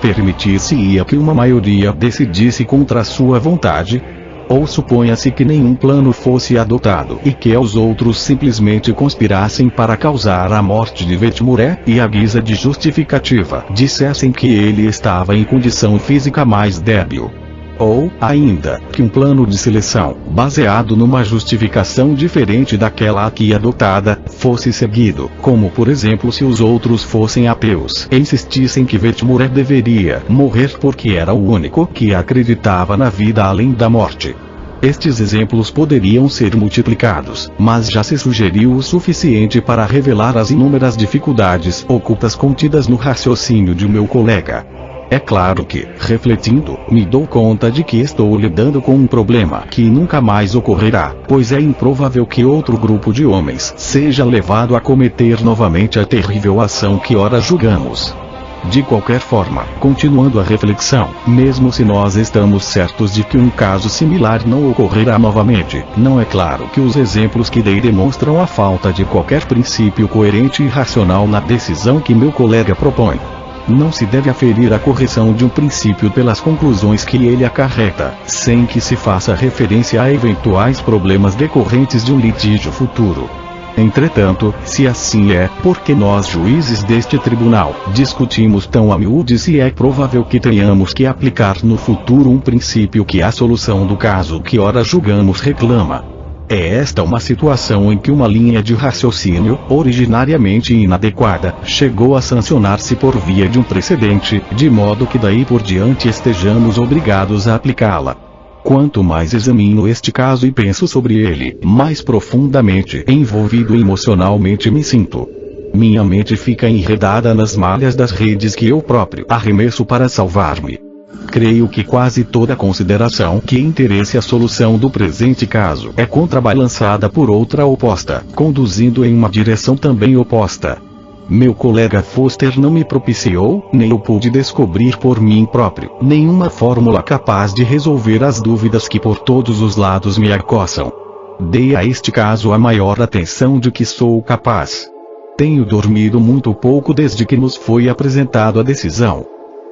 Permitir-se-ia que uma maioria decidisse contra sua vontade? Ou suponha-se que nenhum plano fosse adotado e que os outros simplesmente conspirassem para causar a morte de Vetmure, e à guisa de justificativa, dissessem que ele estava em condição física mais débil? Ou, ainda, que um plano de seleção, baseado numa justificação diferente daquela aqui adotada, fosse seguido, como por exemplo se os outros fossem ateus e insistissem que Vetmure deveria morrer porque era o único que acreditava na vida além da morte. Estes exemplos poderiam ser multiplicados, mas já se sugeriu o suficiente para revelar as inúmeras dificuldades ocultas contidas no raciocínio de meu colega. É claro que, refletindo, me dou conta de que estou lidando com um problema que nunca mais ocorrerá, pois é improvável que outro grupo de homens seja levado a cometer novamente a terrível ação que ora julgamos. De qualquer forma, continuando a reflexão, mesmo se nós estamos certos de que um caso similar não ocorrerá novamente, não é claro que os exemplos que dei demonstram a falta de qualquer princípio coerente e racional na decisão que meu colega propõe. Não se deve aferir a correção de um princípio pelas conclusões que ele acarreta, sem que se faça referência a eventuais problemas decorrentes de um litígio futuro. Entretanto, se assim é, porque nós juízes deste tribunal, discutimos tão a miúde se é provável que tenhamos que aplicar no futuro um princípio que a solução do caso que ora julgamos reclama. É esta uma situação em que uma linha de raciocínio, originariamente inadequada, chegou a sancionar-se por via de um precedente, de modo que daí por diante estejamos obrigados a aplicá-la. Quanto mais examino este caso e penso sobre ele, mais profundamente envolvido emocionalmente me sinto. Minha mente fica enredada nas malhas das redes que eu próprio arremesso para salvar-me. Creio que quase toda consideração que interesse a solução do presente caso é contrabalançada por outra oposta, conduzindo em uma direção também oposta. Meu colega Foster não me propiciou, nem eu pude descobrir por mim próprio, nenhuma fórmula capaz de resolver as dúvidas que por todos os lados me acossam. Dei a este caso a maior atenção de que sou capaz. Tenho dormido muito pouco desde que nos foi apresentado a decisão.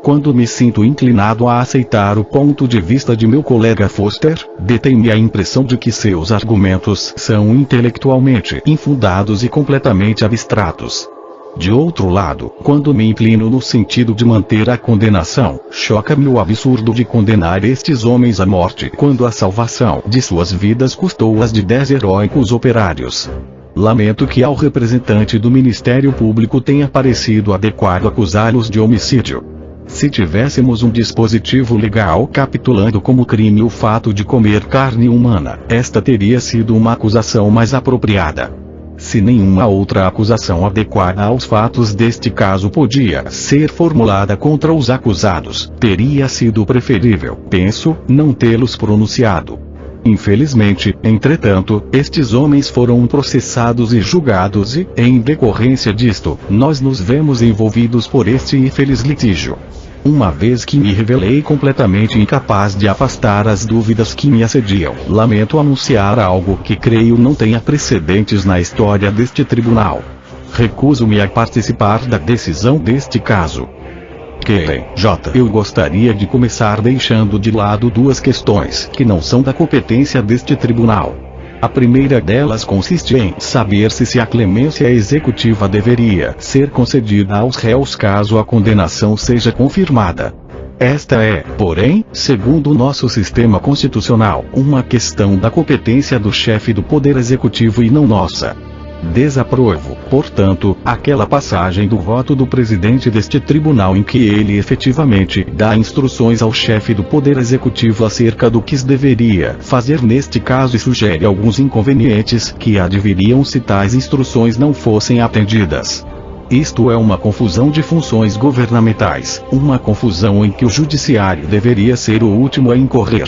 Quando me sinto inclinado a aceitar o ponto de vista de meu colega Foster, detém-me a impressão de que seus argumentos são intelectualmente infundados e completamente abstratos. De outro lado, quando me inclino no sentido de manter a condenação, choca-me o absurdo de condenar estes homens à morte quando a salvação de suas vidas custou-as de 10 heróicos operários. Lamento que ao representante do Ministério Público tenha parecido adequado acusá-los de homicídio. Se tivéssemos um dispositivo legal capitulando como crime o fato de comer carne humana, esta teria sido uma acusação mais apropriada. Se nenhuma outra acusação adequada aos fatos deste caso podia ser formulada contra os acusados, teria sido preferível, penso, não tê-los pronunciado. Infelizmente, entretanto, estes homens foram processados e julgados e, em decorrência disto, nós nos vemos envolvidos por este infeliz litígio. Uma vez que me revelei completamente incapaz de afastar as dúvidas que me assediam, lamento anunciar algo que creio não tenha precedentes na história deste tribunal. Recuso-me a participar da decisão deste caso. Eu gostaria de começar deixando de lado duas questões que não são da competência deste tribunal. A primeira delas consiste em saber se a clemência executiva deveria ser concedida aos réus caso a condenação seja confirmada. Esta é, porém, segundo o nosso sistema constitucional, uma questão da competência do chefe do Poder Executivo e não nossa. Desaprovo, portanto, aquela passagem do voto do presidente deste tribunal em que ele efetivamente dá instruções ao chefe do Poder Executivo acerca do que se deveria fazer neste caso e sugere alguns inconvenientes que adviriam se tais instruções não fossem atendidas. Isto é uma confusão de funções governamentais, uma confusão em que o judiciário deveria ser o último a incorrer.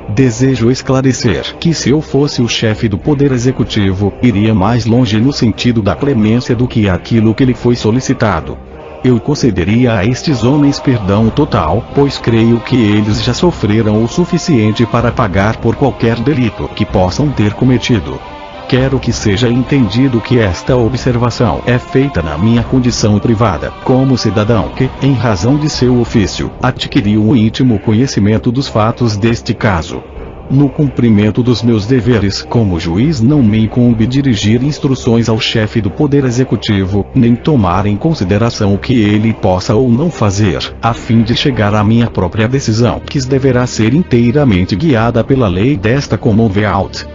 Desejo esclarecer que se eu fosse o chefe do Poder Executivo, iria mais longe no sentido da clemência do que aquilo que lhe foi solicitado. Eu concederia a estes homens perdão total, pois creio que eles já sofreram o suficiente para pagar por qualquer delito que possam ter cometido. Quero que seja entendido que esta observação é feita na minha condição privada, como cidadão que, em razão de seu ofício, adquiriu o íntimo conhecimento dos fatos deste caso. No cumprimento dos meus deveres como juiz não me incumbe dirigir instruções ao chefe do Poder Executivo, nem tomar em consideração o que ele possa ou não fazer, a fim de chegar à minha própria decisão, que deverá ser inteiramente guiada pela lei desta Commonwealth.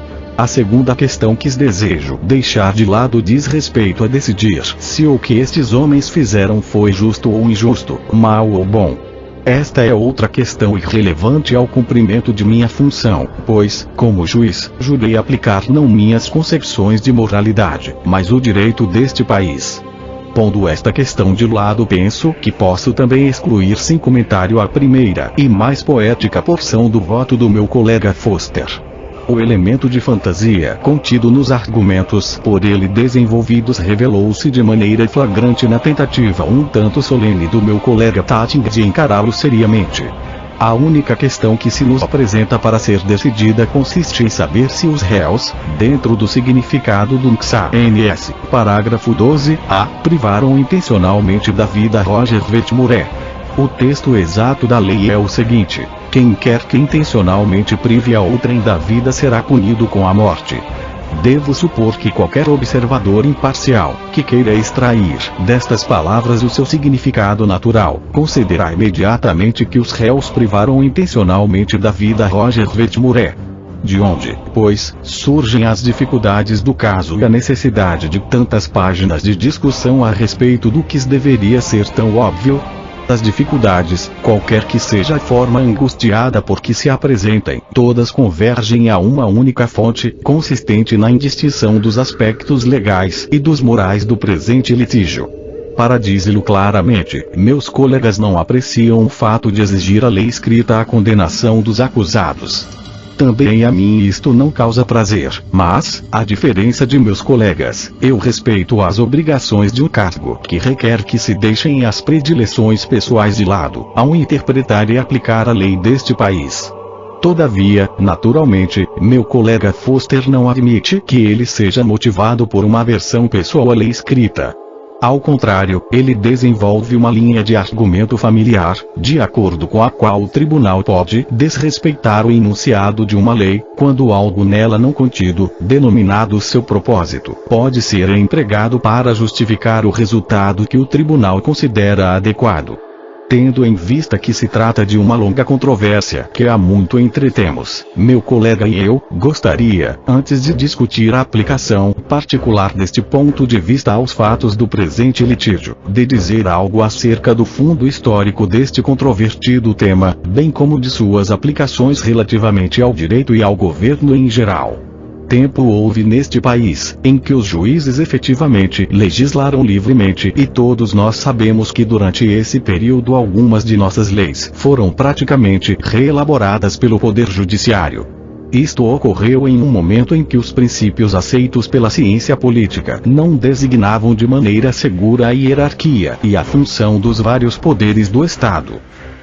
A segunda questão que desejo deixar de lado diz respeito a decidir se o que estes homens fizeram foi justo ou injusto, mal ou bom. Esta é outra questão irrelevante ao cumprimento de minha função, pois, como juiz, jurei aplicar não minhas concepções de moralidade, mas o direito deste país. Pondo esta questão de lado, penso que posso também excluir sem comentário a primeira e mais poética porção do voto do meu colega Foster. O elemento de fantasia contido nos argumentos por ele desenvolvidos revelou-se de maneira flagrante na tentativa um tanto solene do meu colega Tatting de encará-lo seriamente. A única questão que se nos apresenta para ser decidida consiste em saber se os réus, dentro do significado do NS, parágrafo 12-A, privaram intencionalmente da vida Roger Wetmore. O texto exato da lei é o seguinte: quem quer que intencionalmente prive a outrem da vida será punido com a morte. Devo supor que qualquer observador imparcial, que queira extrair destas palavras o seu significado natural, considerará imediatamente que os réus privaram intencionalmente da vida Roger Wetmore. De onde, pois, surgem as dificuldades do caso e a necessidade de tantas páginas de discussão a respeito do que deveria ser tão óbvio? As dificuldades, qualquer que seja a forma angustiada por que se apresentem, todas convergem a uma única fonte, consistente na indistinção dos aspectos legais e dos morais do presente litígio. Para dizê-lo claramente, meus colegas não apreciam o fato de exigir a lei escrita a condenação dos acusados. Também a mim isto não causa prazer, mas, à diferença de meus colegas, eu respeito as obrigações de um cargo que requer que se deixem as predileções pessoais de lado, ao interpretar e aplicar a lei deste país. Todavia, naturalmente, meu colega Foster não admite que ele seja motivado por uma aversão pessoal à lei escrita. Ao contrário, ele desenvolve uma linha de argumento familiar, de acordo com a qual o tribunal pode desrespeitar o enunciado de uma lei, quando algo nela não contido, denominado seu propósito, pode ser empregado para justificar o resultado que o tribunal considera adequado. Tendo em vista que se trata de uma longa controvérsia que há muito entretemos, meu colega e eu gostaria, antes de discutir a aplicação particular deste ponto de vista aos fatos do presente litígio, de dizer algo acerca do fundo histórico deste controvertido tema, bem como de suas aplicações relativamente ao direito e ao governo em geral. Tempo houve neste país, em que os juízes efetivamente legislaram livremente e todos nós sabemos que durante esse período algumas de nossas leis foram praticamente reelaboradas pelo Poder Judiciário. Isto ocorreu em um momento em que os princípios aceitos pela ciência política não designavam de maneira segura a hierarquia e a função dos vários poderes do Estado.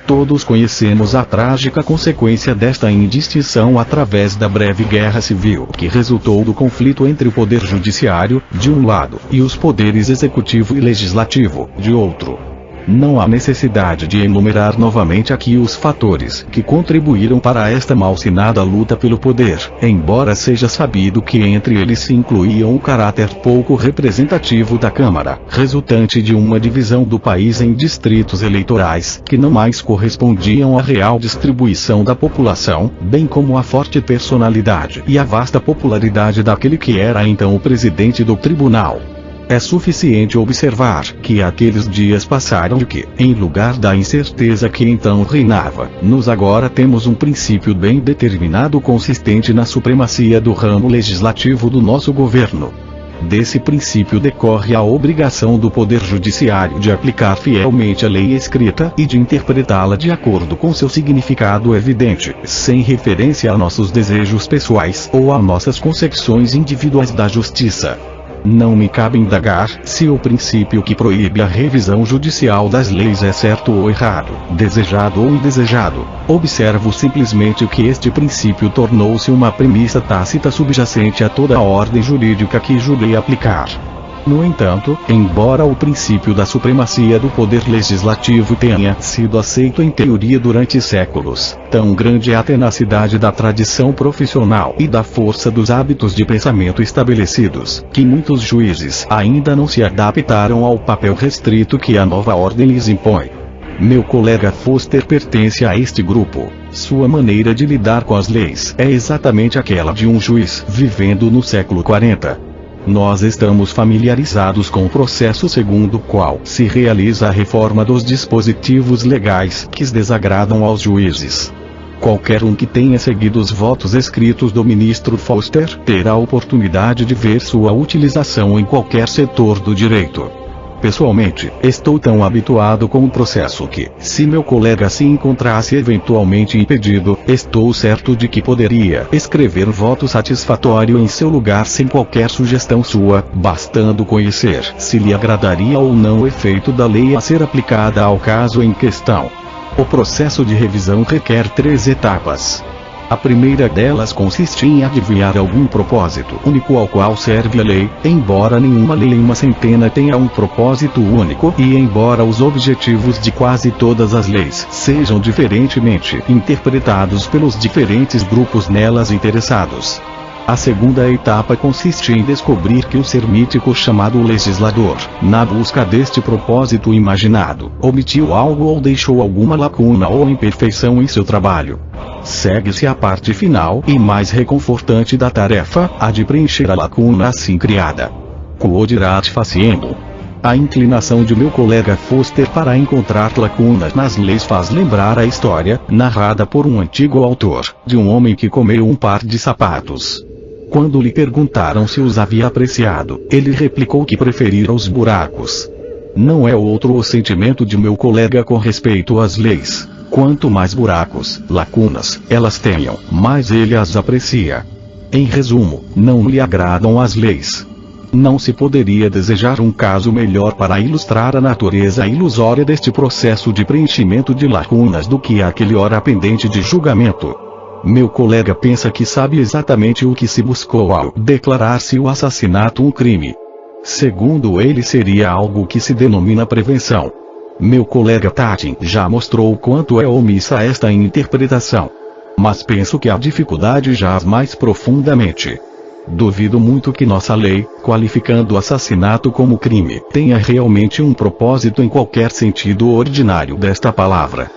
Todos conhecemos a trágica consequência desta indistinção através da breve guerra civil que resultou do conflito entre o poder judiciário, de um lado, e os poderes executivo e legislativo, de outro. Não há necessidade de enumerar novamente aqui os fatores que contribuíram para esta malsinada luta pelo poder, embora seja sabido que entre eles se incluíam o caráter pouco representativo da Câmara, resultante de uma divisão do país em distritos eleitorais que não mais correspondiam à real distribuição da população, bem como a forte personalidade e a vasta popularidade daquele que era então o presidente do tribunal. É suficiente observar que aqueles dias passaram e que, em lugar da incerteza que então reinava, nós agora temos um princípio bem determinado consistente na supremacia do ramo legislativo do nosso governo. Desse princípio decorre a obrigação do Poder Judiciário de aplicar fielmente a lei escrita e de interpretá-la de acordo com seu significado evidente, sem referência a nossos desejos pessoais ou a nossas concepções individuais da justiça. Não me cabe indagar se o princípio que proíbe a revisão judicial das leis é certo ou errado, desejado ou indesejado. Observo simplesmente que este princípio tornou-se uma premissa tácita subjacente a toda a ordem jurídica que julguei aplicar. No entanto, embora o princípio da supremacia do poder legislativo tenha sido aceito em teoria durante séculos, tão grande é a tenacidade da tradição profissional e da força dos hábitos de pensamento estabelecidos, que muitos juízes ainda não se adaptaram ao papel restrito que a nova ordem lhes impõe. Meu colega Foster pertence a este grupo. Sua maneira de lidar com as leis é exatamente aquela de um juiz vivendo no século 40. Nós estamos familiarizados com o processo segundo o qual se realiza a reforma dos dispositivos legais que desagradam aos juízes. Qualquer um que tenha seguido os votos escritos do ministro Foster terá a oportunidade de ver sua utilização em qualquer setor do direito. Pessoalmente, estou tão habituado com o processo que, se meu colega se encontrasse eventualmente impedido, estou certo de que poderia escrever voto satisfatório em seu lugar sem qualquer sugestão sua, bastando conhecer se lhe agradaria ou não o efeito da lei a ser aplicada ao caso em questão. O processo de revisão requer 3 etapas. A primeira delas consiste em adivinhar algum propósito único ao qual serve a lei, embora nenhuma lei em uma centena tenha um propósito único e embora os objetivos de quase todas as leis sejam diferentemente interpretados pelos diferentes grupos nelas interessados. A segunda etapa consiste em descobrir que o ser mítico chamado legislador, na busca deste propósito imaginado, omitiu algo ou deixou alguma lacuna ou imperfeição em seu trabalho. Segue-se a parte final e mais reconfortante da tarefa, a de preencher a lacuna assim criada. Quod erat faciendo. A inclinação de meu colega Foster para encontrar lacunas nas leis faz lembrar a história, narrada por um antigo autor, de um homem que comeu um par de sapatos. Quando lhe perguntaram se os havia apreciado, ele replicou que preferira os buracos. Não é outro o sentimento de meu colega com respeito às leis. Quanto mais buracos, lacunas, elas tenham, mais ele as aprecia. Em resumo, não lhe agradam as leis. Não se poderia desejar um caso melhor para ilustrar a natureza ilusória deste processo de preenchimento de lacunas do que aquele ora pendente de julgamento. Meu colega pensa que sabe exatamente o que se buscou ao declarar-se o assassinato um crime. Segundo ele, seria algo que se denomina prevenção. Meu colega Tatin já mostrou o quanto é omissa esta interpretação. Mas penso que a dificuldade jaz mais profundamente. Duvido muito que nossa lei, qualificando o assassinato como crime, tenha realmente um propósito em qualquer sentido ordinário desta palavra.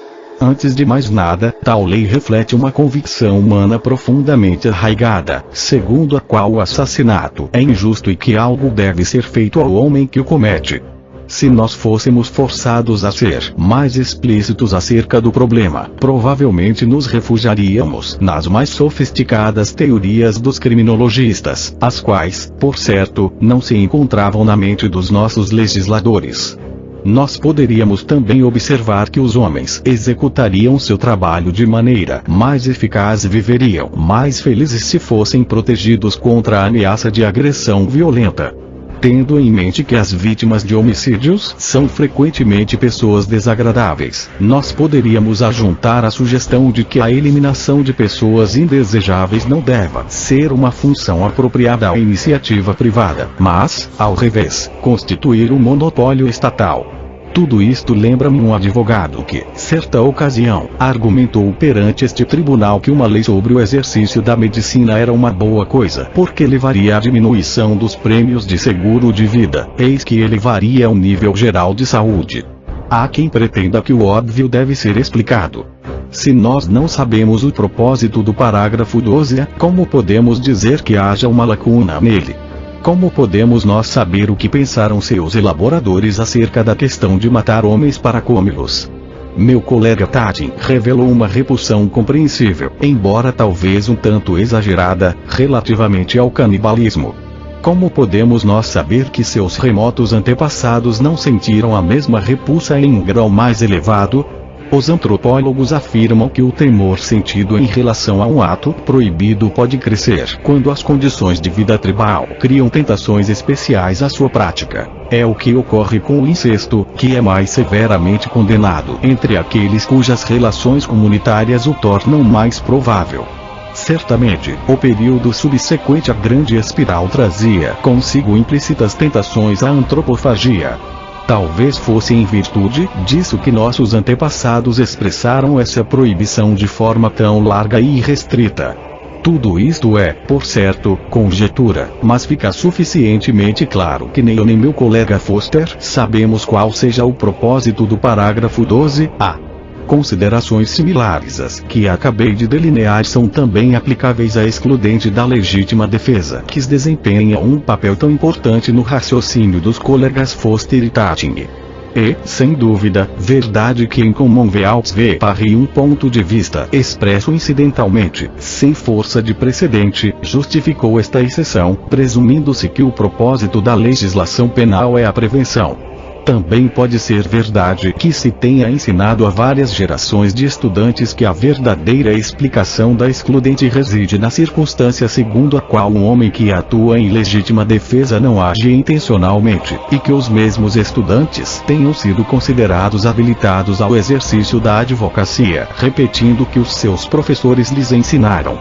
Antes de mais nada, tal lei reflete uma convicção humana profundamente arraigada, segundo a qual o assassinato é injusto e que algo deve ser feito ao homem que o comete. Se nós fôssemos forçados a ser mais explícitos acerca do problema, provavelmente nos refugiaríamos nas mais sofisticadas teorias dos criminologistas, as quais, por certo, não se encontravam na mente dos nossos legisladores. Nós poderíamos também observar que os homens executariam seu trabalho de maneira mais eficaz e viveriam mais felizes se fossem protegidos contra a ameaça de agressão violenta. Tendo em mente que as vítimas de homicídios são frequentemente pessoas desagradáveis, nós poderíamos ajuntar a sugestão de que a eliminação de pessoas indesejáveis não deva ser uma função apropriada à iniciativa privada, mas, ao revés, constituir um monopólio estatal. Tudo isto lembra-me um advogado que, certa ocasião, argumentou perante este tribunal que uma lei sobre o exercício da medicina era uma boa coisa, porque levaria à diminuição dos prêmios de seguro de vida, eis que elevaria o nível geral de saúde. Há quem pretenda que o óbvio deve ser explicado. Se nós não sabemos o propósito do parágrafo 12, como podemos dizer que haja uma lacuna nele? Como podemos nós saber o que pensaram seus elaboradores acerca da questão de matar homens para comê-los? Meu colega Tatin revelou uma repulsão compreensível, embora talvez um tanto exagerada, relativamente ao canibalismo. Como podemos nós saber que seus remotos antepassados não sentiram a mesma repulsa em um grau mais elevado? Os antropólogos afirmam que o temor sentido em relação a um ato proibido pode crescer quando as condições de vida tribal criam tentações especiais à sua prática. É o que ocorre com o incesto, que é mais severamente condenado entre aqueles cujas relações comunitárias o tornam mais provável. Certamente, o período subsequente à grande espiral trazia consigo implícitas tentações à antropofagia. Talvez fosse em virtude disso que nossos antepassados expressaram essa proibição de forma tão larga e irrestrita. Tudo isto é, por certo, conjetura, mas fica suficientemente claro que nem eu nem meu colega Foster sabemos qual seja o propósito do parágrafo 12A. Considerações similares às que acabei de delinear são também aplicáveis à excludente da legítima defesa, que desempenha um papel tão importante no raciocínio dos colegas Foster e Tatin. E, sem dúvida, verdade que em Commonwealth v. Parry um ponto de vista expresso incidentalmente, sem força de precedente, justificou esta exceção, presumindo-se que o propósito da legislação penal é a prevenção. Também pode ser verdade que se tenha ensinado a várias gerações de estudantes que a verdadeira explicação da excludente reside na circunstância segundo a qual um homem que atua em legítima defesa não age intencionalmente, e que os mesmos estudantes tenham sido considerados habilitados ao exercício da advocacia, repetindo o que os seus professores lhes ensinaram.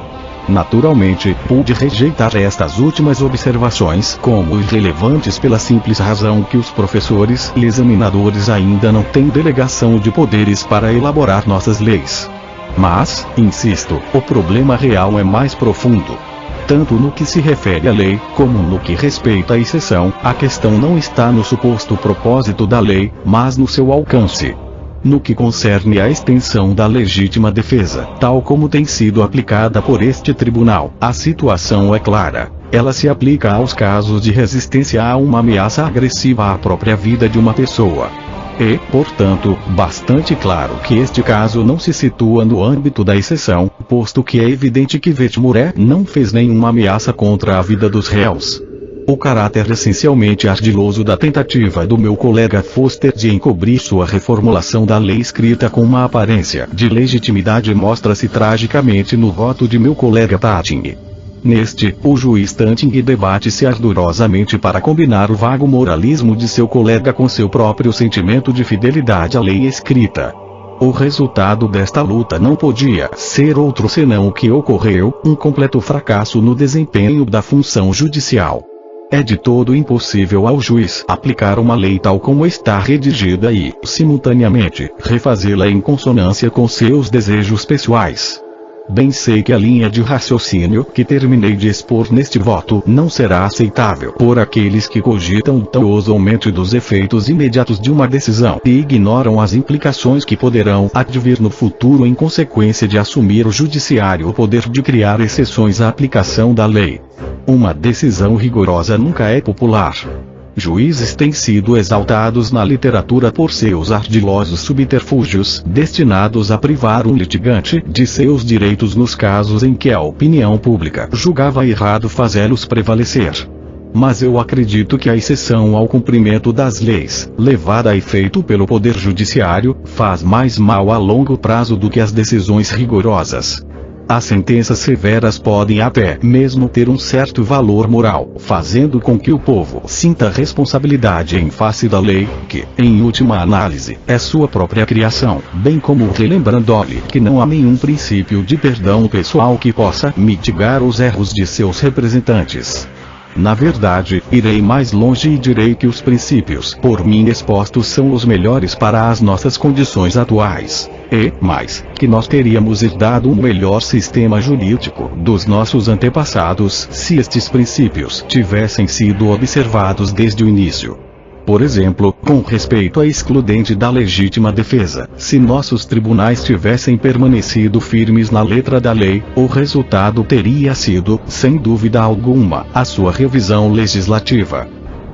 Naturalmente, pude rejeitar estas últimas observações como irrelevantes pela simples razão que os professores e examinadores ainda não têm delegação de poderes para elaborar nossas leis. Mas, insisto, o problema real é mais profundo. Tanto no que se refere à lei, como no que respeita à exceção, a questão não está no suposto propósito da lei, mas no seu alcance. No que concerne à extensão da legítima defesa, tal como tem sido aplicada por este tribunal, a situação é clara. Ela se aplica aos casos de resistência a uma ameaça agressiva à própria vida de uma pessoa. É, portanto, bastante claro que este caso não se situa no âmbito da exceção, posto que é evidente que Wetmore não fez nenhuma ameaça contra a vida dos réus. O caráter essencialmente ardiloso da tentativa do meu colega Foster de encobrir sua reformulação da lei escrita com uma aparência de legitimidade mostra-se tragicamente no voto de meu colega Tanting. Neste, o juiz Tanting debate-se ardorosamente para combinar o vago moralismo de seu colega com seu próprio sentimento de fidelidade à lei escrita. O resultado desta luta não podia ser outro senão o que ocorreu, um completo fracasso no desempenho da função judicial. É de todo impossível ao juiz aplicar uma lei tal como está redigida e, simultaneamente, refazê-la em consonância com seus desejos pessoais. Bem sei que a linha de raciocínio que terminei de expor neste voto não será aceitável por aqueles que cogitam teosamente dos efeitos imediatos de uma decisão e ignoram as implicações que poderão advir no futuro em consequência de assumir o judiciário o poder de criar exceções à aplicação da lei. Uma decisão rigorosa nunca é popular. Juízes têm sido exaltados na literatura por seus ardilosos subterfúgios, destinados a privar um litigante de seus direitos nos casos em que a opinião pública julgava errado fazê-los prevalecer. Mas eu acredito que a exceção ao cumprimento das leis, levada a efeito pelo Poder Judiciário, faz mais mal a longo prazo do que as decisões rigorosas. As sentenças severas podem até mesmo ter um certo valor moral, fazendo com que o povo sinta responsabilidade em face da lei, que, em última análise, é sua própria criação, bem como relembrando-lhe que não há nenhum princípio de perdão pessoal que possa mitigar os erros de seus representantes. Na verdade, irei mais longe e direi que os princípios por mim expostos são os melhores para as nossas condições atuais. E, mais, que nós teríamos herdado um melhor sistema jurídico dos nossos antepassados se estes princípios tivessem sido observados desde o início. Por exemplo, com respeito à excludente da legítima defesa, se nossos tribunais tivessem permanecido firmes na letra da lei, o resultado teria sido, sem dúvida alguma, a sua revisão legislativa.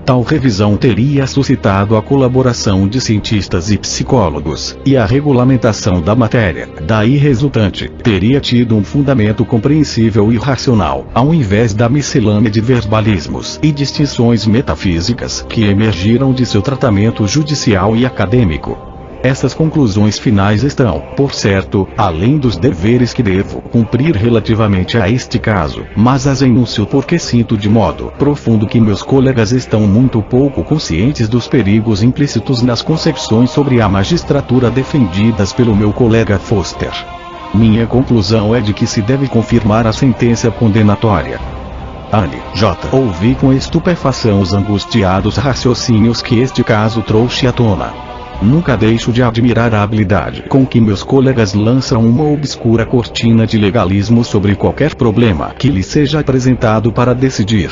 Tal revisão teria suscitado a colaboração de cientistas e psicólogos, e a regulamentação da matéria, daí resultante, teria tido um fundamento compreensível e racional, ao invés da miscelânea de verbalismos e distinções metafísicas que emergiram de seu tratamento judicial e acadêmico. Essas conclusões finais estão, por certo, além dos deveres que devo cumprir relativamente a este caso, mas as enuncio porque sinto de modo profundo que meus colegas estão muito pouco conscientes dos perigos implícitos nas concepções sobre a magistratura defendidas pelo meu colega Foster. Minha conclusão é de que se deve confirmar a sentença condenatória. Anne J. Ouvi com estupefação os angustiados raciocínios que este caso trouxe à tona. Nunca deixo de admirar a habilidade com que meus colegas lançam uma obscura cortina de legalismo sobre qualquer problema que lhes seja apresentado para decidir.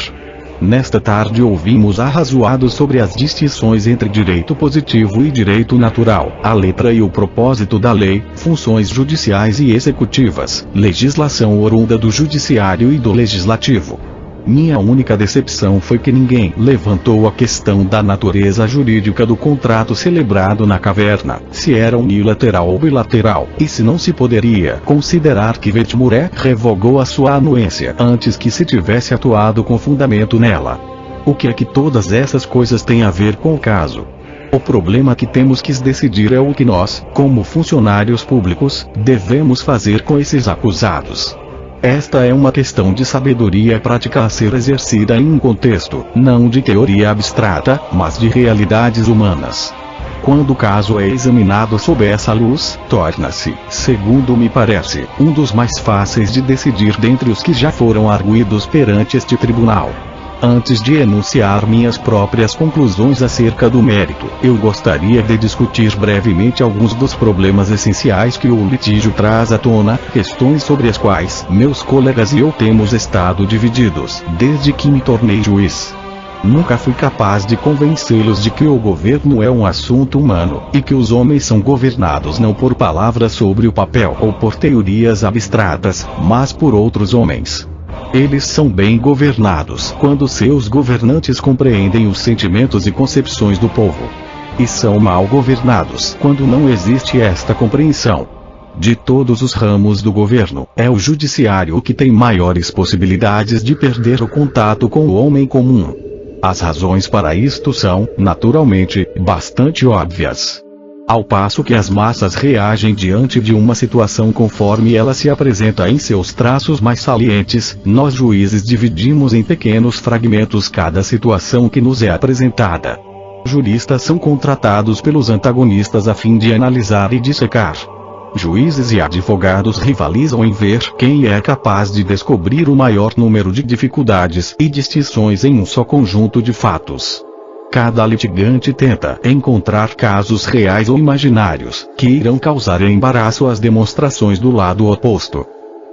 Nesta tarde ouvimos arrazoados sobre as distinções entre direito positivo e direito natural, a letra e o propósito da lei, funções judiciais e executivas, legislação oriunda do judiciário e do legislativo. Minha única decepção foi que ninguém levantou a questão da natureza jurídica do contrato celebrado na caverna, se era unilateral ou bilateral, e se não se poderia considerar que Wetmore revogou a sua anuência antes que se tivesse atuado com fundamento nela. O que é que todas essas coisas têm a ver com o caso? O problema que temos que decidir é o que nós, como funcionários públicos, devemos fazer com esses acusados. Esta é uma questão de sabedoria prática a ser exercida em um contexto, não de teoria abstrata, mas de realidades humanas. Quando o caso é examinado sob essa luz, torna-se, segundo me parece, um dos mais fáceis de decidir dentre os que já foram arguidos perante este tribunal. Antes de enunciar minhas próprias conclusões acerca do mérito, eu gostaria de discutir brevemente alguns dos problemas essenciais que o litígio traz à tona, questões sobre as quais meus colegas e eu temos estado divididos, desde que me tornei juiz. Nunca fui capaz de convencê-los de que o governo é um assunto humano, e que os homens são governados não por palavras sobre o papel ou por teorias abstratas, mas por outros homens. Eles são bem governados quando seus governantes compreendem os sentimentos e concepções do povo. E são mal governados quando não existe esta compreensão. De todos os ramos do governo, é o judiciário que tem maiores possibilidades de perder o contato com o homem comum. As razões para isto são, naturalmente, bastante óbvias. Ao passo que as massas reagem diante de uma situação conforme ela se apresenta em seus traços mais salientes, nós juízes dividimos em pequenos fragmentos cada situação que nos é apresentada. Juristas são contratados pelos antagonistas a fim de analisar e dissecar. Juízes e advogados rivalizam em ver quem é capaz de descobrir o maior número de dificuldades e distinções em um só conjunto de fatos. Cada litigante tenta encontrar casos reais ou imaginários, que irão causar embaraço às demonstrações do lado oposto.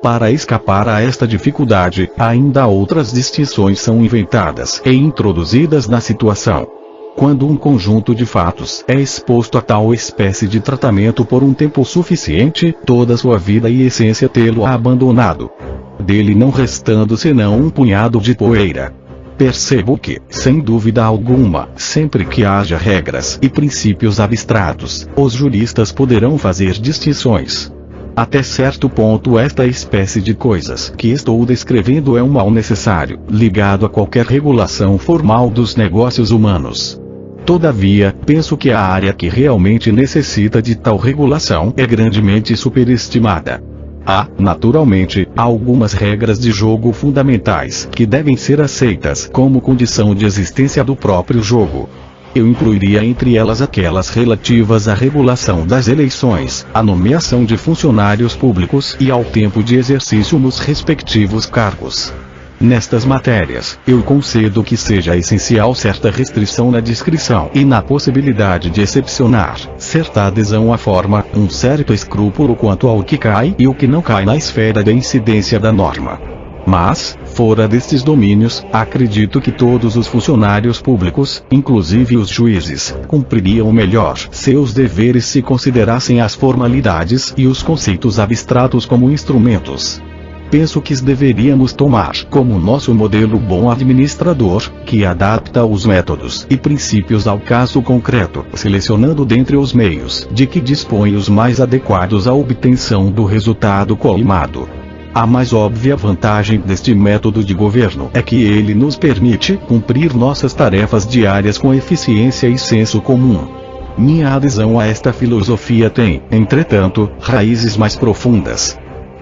Para escapar a esta dificuldade, ainda outras distinções são inventadas e introduzidas na situação. Quando um conjunto de fatos é exposto a tal espécie de tratamento por um tempo suficiente, toda sua vida e essência tê-lo-á abandonado. Dele não restando senão um punhado de poeira. Percebo que, sem dúvida alguma, sempre que haja regras e princípios abstratos, os juristas poderão fazer distinções. Até certo ponto esta espécie de coisas que estou descrevendo é um mal necessário, ligado a qualquer regulação formal dos negócios humanos. Todavia, penso que a área que realmente necessita de tal regulação é grandemente superestimada. Há, naturalmente, algumas regras de jogo fundamentais que devem ser aceitas como condição de existência do próprio jogo. Eu incluiria entre elas aquelas relativas à regulação das eleições, à nomeação de funcionários públicos e ao tempo de exercício nos respectivos cargos. Nestas matérias, eu concedo que seja essencial certa restrição na discrição e na possibilidade de excepcionar, certa adesão à forma, um certo escrúpulo quanto ao que cai e o que não cai na esfera de incidência da norma. Mas, fora destes domínios, acredito que todos os funcionários públicos, inclusive os juízes, cumpririam melhor seus deveres se considerassem as formalidades e os conceitos abstratos como instrumentos. Penso que deveríamos tomar como nosso modelo bom administrador, que adapta os métodos e princípios ao caso concreto, selecionando dentre os meios de que dispõe os mais adequados à obtenção do resultado colimado. A mais óbvia vantagem deste método de governo é que ele nos permite cumprir nossas tarefas diárias com eficiência e senso comum. Minha adesão a esta filosofia tem, entretanto, raízes mais profundas.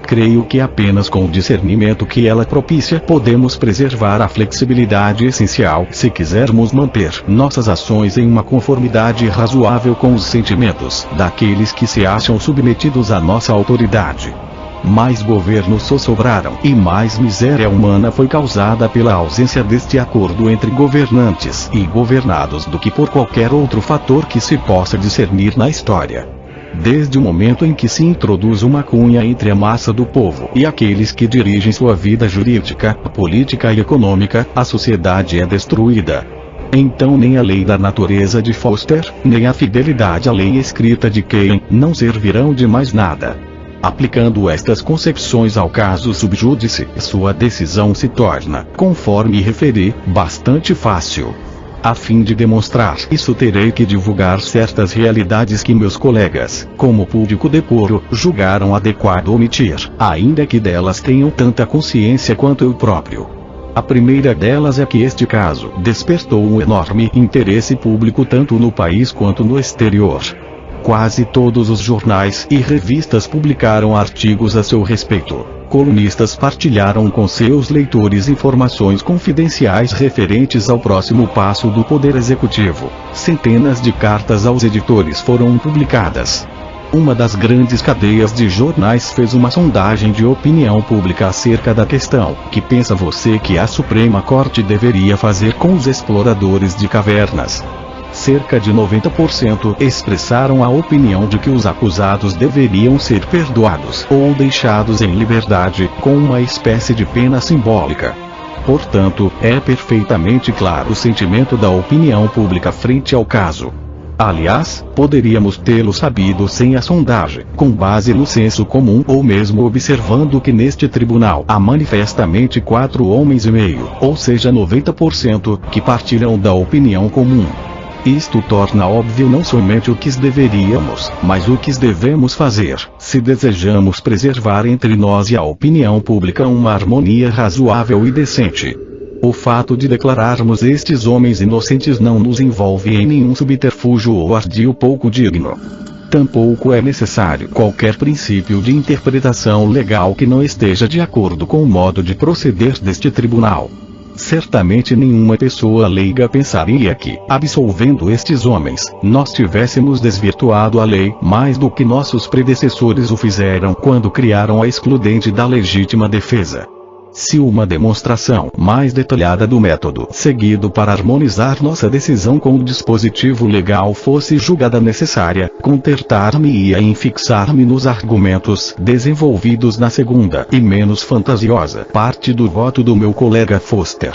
Creio que apenas com o discernimento que ela propicia podemos preservar a flexibilidade essencial se quisermos manter nossas ações em uma conformidade razoável com os sentimentos daqueles que se acham submetidos à nossa autoridade. Mais governos só sobraram e mais miséria humana foi causada pela ausência deste acordo entre governantes e governados do que por qualquer outro fator que se possa discernir na história. Desde o momento em que se introduz uma cunha entre a massa do povo e aqueles que dirigem sua vida jurídica, política e econômica, a sociedade é destruída. Então nem a lei da natureza de Foster, nem a fidelidade à lei escrita de Cain, não servirão de mais nada. Aplicando estas concepções ao caso subjúdice, sua decisão se torna, conforme referi, bastante fácil. A fim de demonstrar isso terei que divulgar certas realidades que meus colegas, como público decoro, julgaram adequado omitir, ainda que delas tenham tanta consciência quanto eu próprio. A primeira delas é que este caso despertou um enorme interesse público tanto no país quanto no exterior. Quase todos os jornais e revistas publicaram artigos a seu respeito. Colunistas partilharam com seus leitores informações confidenciais referentes ao próximo passo do Poder Executivo. Centenas de cartas aos editores foram publicadas. Uma das grandes cadeias de jornais fez uma sondagem de opinião pública acerca da questão: que pensa você que a Suprema Corte deveria fazer com os exploradores de cavernas? Cerca de 90% expressaram a opinião de que os acusados deveriam ser perdoados ou deixados em liberdade, com uma espécie de pena simbólica. Portanto, é perfeitamente claro o sentimento da opinião pública frente ao caso. Aliás, poderíamos tê-lo sabido sem a sondagem, com base no senso comum ou mesmo observando que neste tribunal há manifestamente 4,5 homens, ou seja 90%, que partilham da opinião comum. Isto torna óbvio não somente o que deveríamos, mas o que devemos fazer, se desejamos preservar entre nós e a opinião pública uma harmonia razoável e decente. O fato de declararmos estes homens inocentes não nos envolve em nenhum subterfúgio ou ardil pouco digno. Tampouco é necessário qualquer princípio de interpretação legal que não esteja de acordo com o modo de proceder deste tribunal. Certamente nenhuma pessoa leiga pensaria que, absolvendo estes homens, nós tivéssemos desvirtuado a lei mais do que nossos predecessores o fizeram quando criaram a excludente da legítima defesa. Se uma demonstração mais detalhada do método seguido para harmonizar nossa decisão com o dispositivo legal fosse julgada necessária, contentar-me-ia em fixar-me nos argumentos desenvolvidos na segunda e menos fantasiosa parte do voto do meu colega Foster.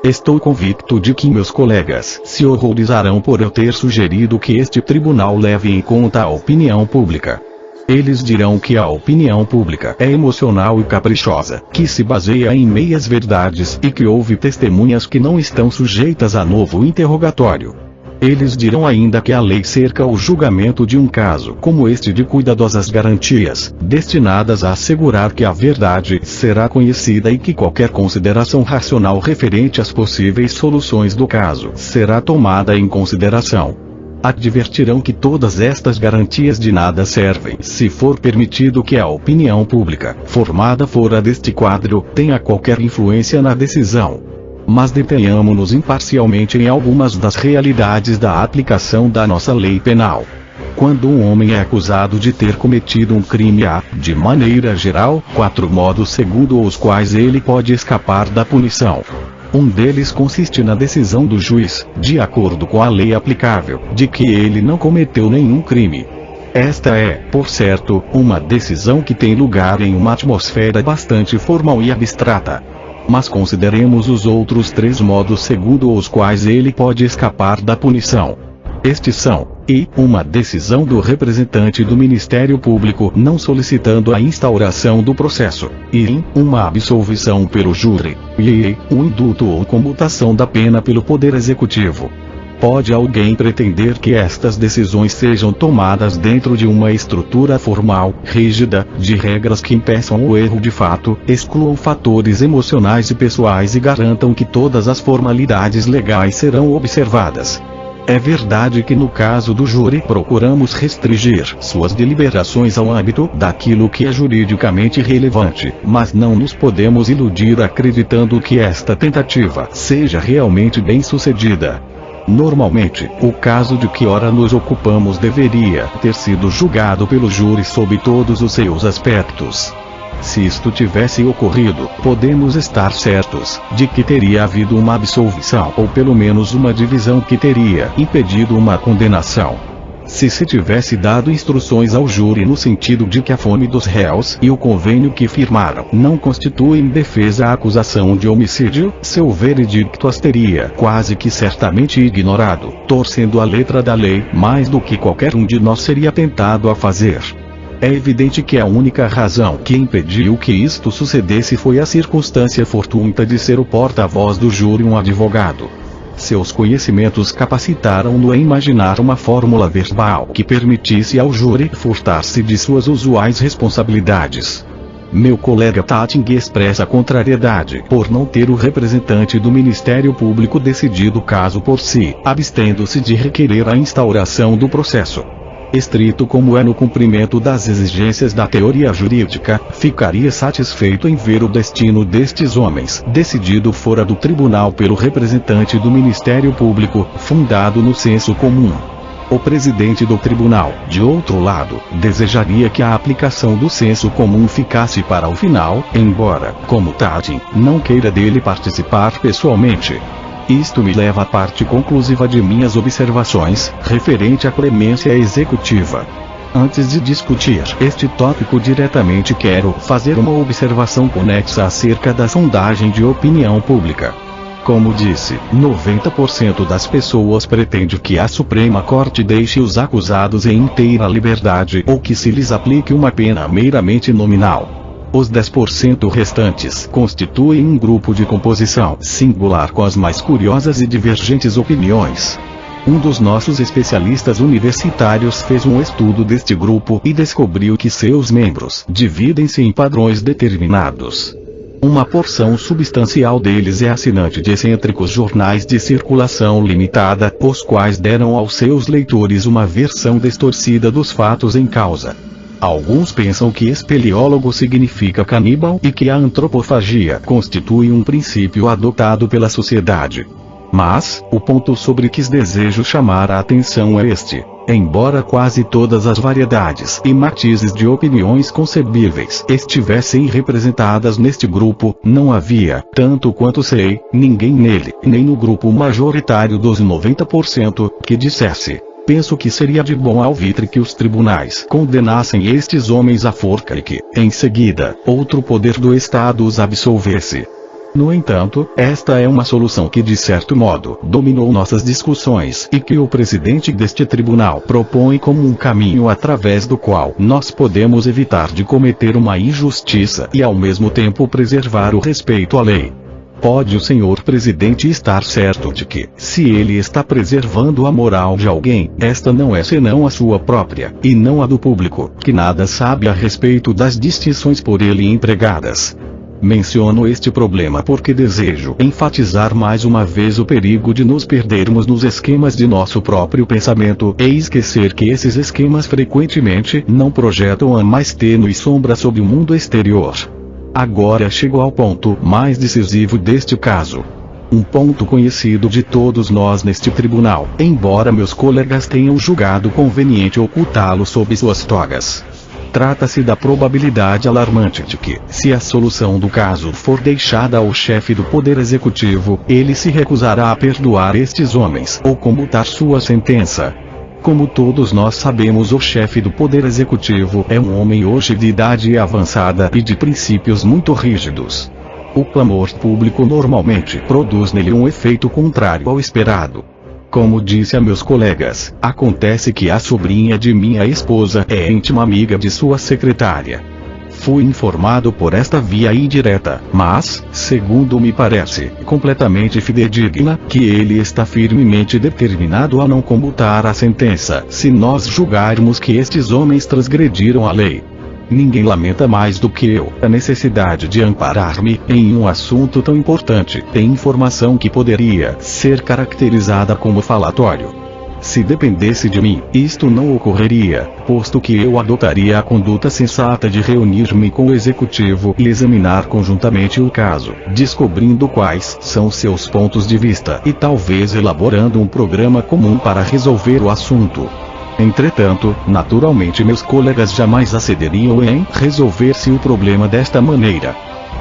Estou convicto de que meus colegas se horrorizarão por eu ter sugerido que este tribunal leve em conta a opinião pública. Eles dirão que a opinião pública é emocional e caprichosa, que se baseia em meias verdades e que houve testemunhas que não estão sujeitas a novo interrogatório. Eles dirão ainda que a lei cerca o julgamento de um caso como este de cuidadosas garantias, destinadas a assegurar que a verdade será conhecida e que qualquer consideração racional referente às possíveis soluções do caso será tomada em consideração. Advertirão que todas estas garantias de nada servem se for permitido que a opinião pública, formada fora deste quadro, tenha qualquer influência na decisão. Mas detenhamo-nos imparcialmente em algumas das realidades da aplicação da nossa lei penal. Quando um homem é acusado de ter cometido um crime, há, de maneira geral, 4 modos segundo os quais ele pode escapar da punição. Um deles consiste na decisão do juiz, de acordo com a lei aplicável, de que ele não cometeu nenhum crime. Esta é, por certo, uma decisão que tem lugar em uma atmosfera bastante formal e abstrata. Mas consideremos os outros 3 modos segundo os quais ele pode escapar da punição. Estes são: e, uma decisão do representante do Ministério Público não solicitando a instauração do processo, e, uma absolvição pelo júri, e, um indulto ou comutação da pena pelo Poder Executivo. Pode alguém pretender que estas decisões sejam tomadas dentro de uma estrutura formal, rígida, de regras que impeçam o erro de fato, excluam fatores emocionais e pessoais e garantam que todas as formalidades legais serão observadas? É verdade que no caso do júri procuramos restringir suas deliberações ao âmbito daquilo que é juridicamente relevante, mas não nos podemos iludir acreditando que esta tentativa seja realmente bem-sucedida. Normalmente, o caso de que ora nos ocupamos deveria ter sido julgado pelo júri sob todos os seus aspectos. Se isto tivesse ocorrido, podemos estar certos de que teria havido uma absolvição ou pelo menos uma divisão que teria impedido uma condenação. Se se tivesse dado instruções ao júri no sentido de que a fome dos réus e o convênio que firmaram não constituem defesa à acusação de homicídio, seu veredicto as teria quase que certamente ignorado, torcendo a letra da lei mais do que qualquer um de nós seria tentado a fazer. É evidente que a única razão que impediu que isto sucedesse foi a circunstância fortuita de ser o porta-voz do júri um advogado. Seus conhecimentos capacitaram-no a imaginar uma fórmula verbal que permitisse ao júri furtar-se de suas usuais responsabilidades. Meu colega Tating expressa contrariedade por não ter o representante do Ministério Público decidido o caso por si, abstendo-se de requerer a instauração do processo. Estrito como é no cumprimento das exigências da teoria jurídica, ficaria satisfeito em ver o destino destes homens decidido fora do tribunal pelo representante do Ministério Público, fundado no senso comum. O presidente do tribunal, de outro lado, desejaria que a aplicação do senso comum ficasse para o final, embora, como Tating, não queira dele participar pessoalmente. Isto me leva à parte conclusiva de minhas observações, referente à clemência executiva. Antes de discutir este tópico diretamente, quero fazer uma observação conexa acerca da sondagem de opinião pública. Como disse, 90% das pessoas pretende que a Suprema Corte deixe os acusados em inteira liberdade ou que se lhes aplique uma pena meramente nominal. Os 10% restantes constituem um grupo de composição singular com as mais curiosas e divergentes opiniões. Um dos nossos especialistas universitários fez um estudo deste grupo e descobriu que seus membros dividem-se em padrões determinados. Uma porção substancial deles é assinante de excêntricos jornais de circulação limitada, os quais deram aos seus leitores uma versão distorcida dos fatos em causa. Alguns pensam que espeleólogo significa caníbal e que a antropofagia constitui um princípio adotado pela sociedade. Mas, o ponto sobre que desejo chamar a atenção é este. Embora quase todas as variedades e matizes de opiniões concebíveis estivessem representadas neste grupo, não havia, tanto quanto sei, ninguém nele, nem no grupo majoritário dos 90%, que dissesse: penso que seria de bom alvitre que os tribunais condenassem estes homens à forca e que, em seguida, outro poder do Estado os absolvesse. No entanto, esta é uma solução que de certo modo dominou nossas discussões e que o presidente deste tribunal propõe como um caminho através do qual nós podemos evitar de cometer uma injustiça e ao mesmo tempo preservar o respeito à lei. Pode o senhor presidente estar certo de que, se ele está preservando a moral de alguém, esta não é senão a sua própria, e não a do público, que nada sabe a respeito das distinções por ele empregadas. Menciono este problema porque desejo enfatizar mais uma vez o perigo de nos perdermos nos esquemas de nosso próprio pensamento e esquecer que esses esquemas frequentemente não projetam a mais tênue sombra sobre o mundo exterior. Agora chego ao ponto mais decisivo deste caso. Um ponto conhecido de todos nós neste tribunal, embora meus colegas tenham julgado conveniente ocultá-lo sob suas togas. Trata-se da probabilidade alarmante de que, se a solução do caso for deixada ao chefe do Poder Executivo, ele se recusará a perdoar estes homens ou comutar sua sentença. Como todos nós sabemos, o chefe do Poder Executivo é um homem hoje de idade avançada e de princípios muito rígidos. O clamor público normalmente produz nele um efeito contrário ao esperado. Como disse a meus colegas, acontece que a sobrinha de minha esposa é íntima amiga de sua secretária. Fui informado por esta via indireta, mas, segundo me parece, completamente fidedigna, que ele está firmemente determinado a não comutar a sentença, se nós julgarmos que estes homens transgrediram a lei. Ninguém lamenta mais do que eu a necessidade de amparar-me em um assunto tão importante, em informação que poderia ser caracterizada como falatório. Se dependesse de mim, isto não ocorreria, posto que eu adotaria a conduta sensata de reunir-me com o executivo e examinar conjuntamente o caso, descobrindo quais são seus pontos de vista e talvez elaborando um programa comum para resolver o assunto. Entretanto, naturalmente meus colegas jamais acederiam em resolver-se o problema desta maneira.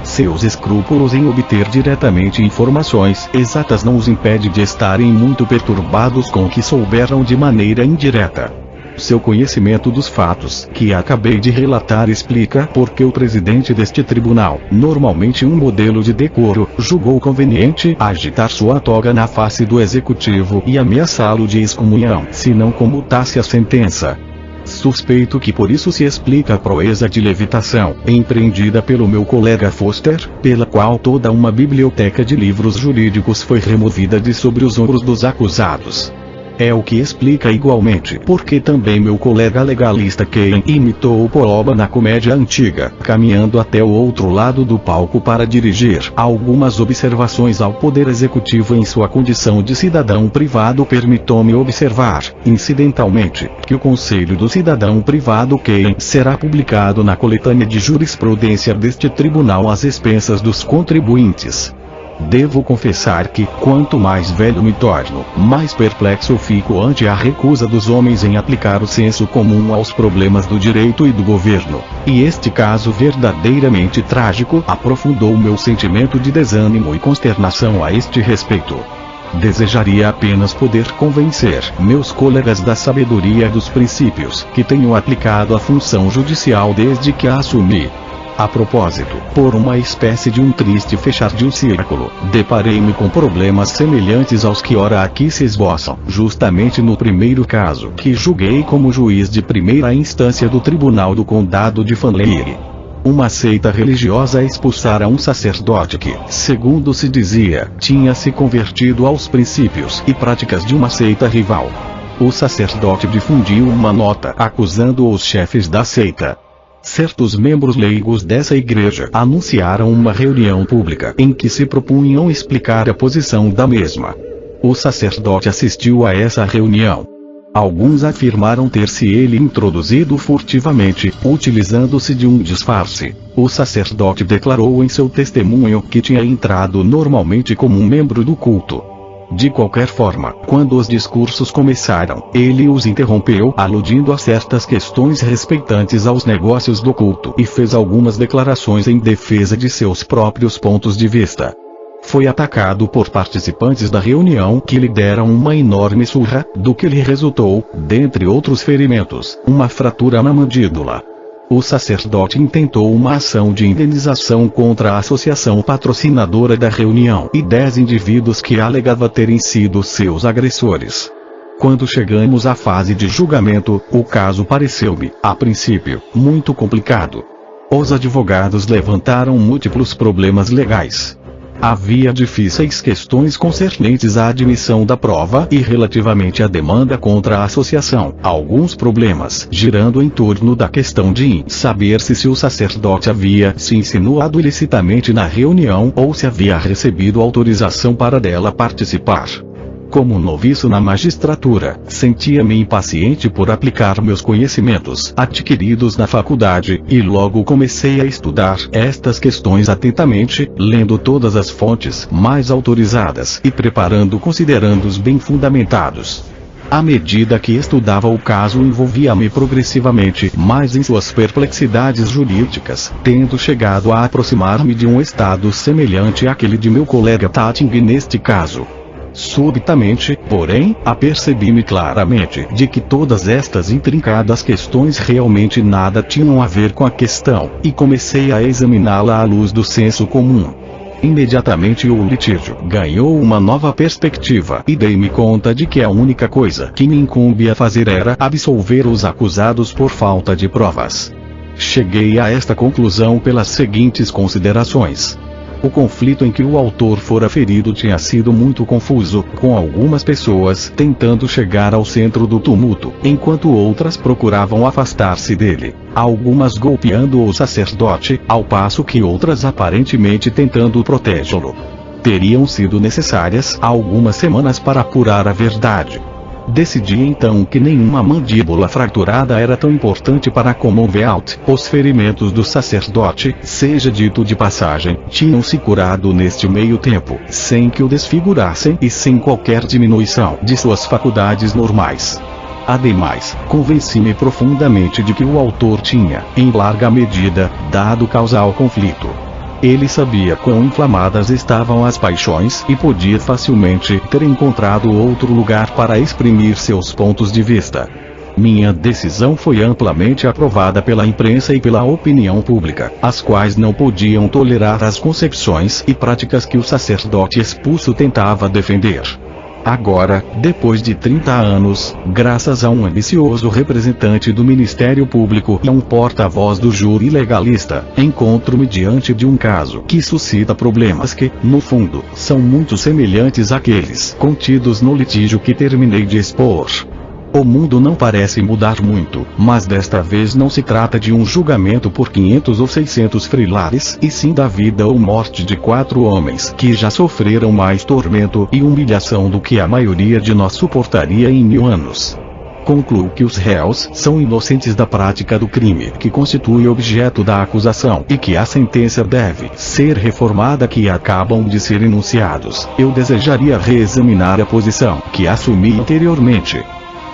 Seus escrúpulos em obter diretamente informações exatas não os impede de estarem muito perturbados com o que souberam de maneira indireta. Seu conhecimento dos fatos que acabei de relatar explica por que o presidente deste tribunal, normalmente um modelo de decoro, julgou conveniente agitar sua toga na face do executivo e ameaçá-lo de excomunhão se não comutasse a sentença. Suspeito que por isso se explica a proeza de levitação, empreendida pelo meu colega Foster, pela qual toda uma biblioteca de livros jurídicos foi removida de sobre os ombros dos acusados. É o que explica igualmente porque também meu colega legalista Ken imitou o Pooba na comédia antiga, caminhando até o outro lado do palco para dirigir algumas observações ao Poder Executivo em sua condição de cidadão privado. Permitou-me observar, incidentalmente, que o Conselho do Cidadão Privado Ken será publicado na coletânea de jurisprudência deste tribunal às expensas dos contribuintes. Devo confessar que, quanto mais velho me torno, mais perplexo fico ante a recusa dos homens em aplicar o senso comum aos problemas do direito e do governo. E este caso verdadeiramente trágico aprofundou meu sentimento de desânimo e consternação a este respeito. Desejaria apenas poder convencer meus colegas da sabedoria dos princípios que tenho aplicado à função judicial desde que a assumi. A propósito, por uma espécie de um triste fechar de um círculo, deparei-me com problemas semelhantes aos que ora aqui se esboçam, justamente no primeiro caso que julguei como juiz de primeira instância do Tribunal do Condado de Fanleire. Uma seita religiosa expulsara um sacerdote que, segundo se dizia, tinha se convertido aos princípios e práticas de uma seita rival. O sacerdote difundiu uma nota acusando os chefes da seita. Certos membros leigos dessa igreja anunciaram uma reunião pública em que se propunham explicar a posição da mesma. O sacerdote assistiu a essa reunião. Alguns afirmaram ter-se ele introduzido furtivamente, utilizando-se de um disfarce. O sacerdote declarou em seu testemunho que tinha entrado normalmente como um membro do culto. De qualquer forma, quando os discursos começaram, ele os interrompeu, aludindo a certas questões respeitantes aos negócios do culto, e fez algumas declarações em defesa de seus próprios pontos de vista. Foi atacado por participantes da reunião que lhe deram uma enorme surra, do que lhe resultou, dentre outros ferimentos, uma fratura na mandíbula. O sacerdote intentou uma ação de indenização contra a associação patrocinadora da reunião e 10 indivíduos que alegava terem sido seus agressores. Quando chegamos à fase de julgamento, o caso pareceu-me, a princípio, muito complicado. Os advogados levantaram múltiplos problemas legais. Havia difíceis questões concernentes à admissão da prova e relativamente à demanda contra a associação, alguns problemas girando em torno da questão de saber se o sacerdote havia se insinuado ilicitamente na reunião ou se havia recebido autorização para dela participar. Como noviço na magistratura, sentia-me impaciente por aplicar meus conhecimentos adquiridos na faculdade, e logo comecei a estudar estas questões atentamente, lendo todas as fontes mais autorizadas e considerando-os bem fundamentados. À medida que estudava o caso, envolvia-me progressivamente mais em suas perplexidades jurídicas, tendo chegado a aproximar-me de um estado semelhante àquele de meu colega Tatting neste caso. Subitamente, porém, apercebi-me claramente de que todas estas intrincadas questões realmente nada tinham a ver com a questão, e comecei a examiná-la à luz do senso comum. Imediatamente o litígio ganhou uma nova perspectiva e dei-me conta de que a única coisa que me incumbia fazer era absolver os acusados por falta de provas. Cheguei a esta conclusão pelas seguintes considerações. O conflito em que o autor fora ferido tinha sido muito confuso, com algumas pessoas tentando chegar ao centro do tumulto, enquanto outras procuravam afastar-se dele, algumas golpeando o sacerdote, ao passo que outras aparentemente tentando protegê-lo. Teriam sido necessárias algumas semanas para apurar a verdade. Decidi então que nenhuma mandíbula fraturada era tão importante para a Commonwealth. Os ferimentos do sacerdote, seja dito de passagem, tinham se curado neste meio tempo, sem que o desfigurassem e sem qualquer diminuição de suas faculdades normais. Ademais, convenci-me profundamente de que o autor tinha, em larga medida, dado causa ao conflito. Ele sabia quão inflamadas estavam as paixões e podia facilmente ter encontrado outro lugar para exprimir seus pontos de vista. Minha decisão foi amplamente aprovada pela imprensa e pela opinião pública, as quais não podiam tolerar as concepções e práticas que o sacerdote expulso tentava defender. Agora, depois de 30 anos, graças a um ambicioso representante do Ministério Público e a um porta-voz do júri legalista, encontro-me diante de um caso que suscita problemas que, no fundo, são muito semelhantes àqueles contidos no litígio que terminei de expor. O mundo não parece mudar muito, mas desta vez não se trata de um julgamento por 500 ou 600 frilares, e sim da vida ou morte de 4 homens que já sofreram mais tormento e humilhação do que a maioria de nós suportaria em 1000 anos. Concluo que os réus são inocentes da prática do crime que constitui objeto da acusação e que a sentença deve ser reformada que acabam de ser enunciados. Eu desejaria reexaminar a posição que assumi anteriormente.